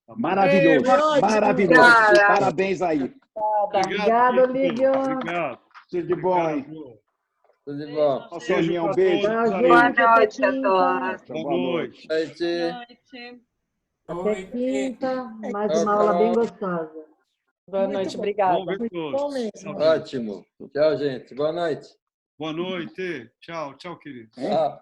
Maravilhoso, maravilhoso. Obrigada. Parabéns aí. Obrigada, Olívio. Obrigado. Tudo de bom, hein? Tudo de bom. Soninha, um beijo. Boa noite a todos. Boa noite. Até quinta, mais uma aula bem gostosa. Boa noite, obrigada. Ótimo. Tchau, gente. Boa noite. Boa noite. Tchau, tchau, querido. Tchau.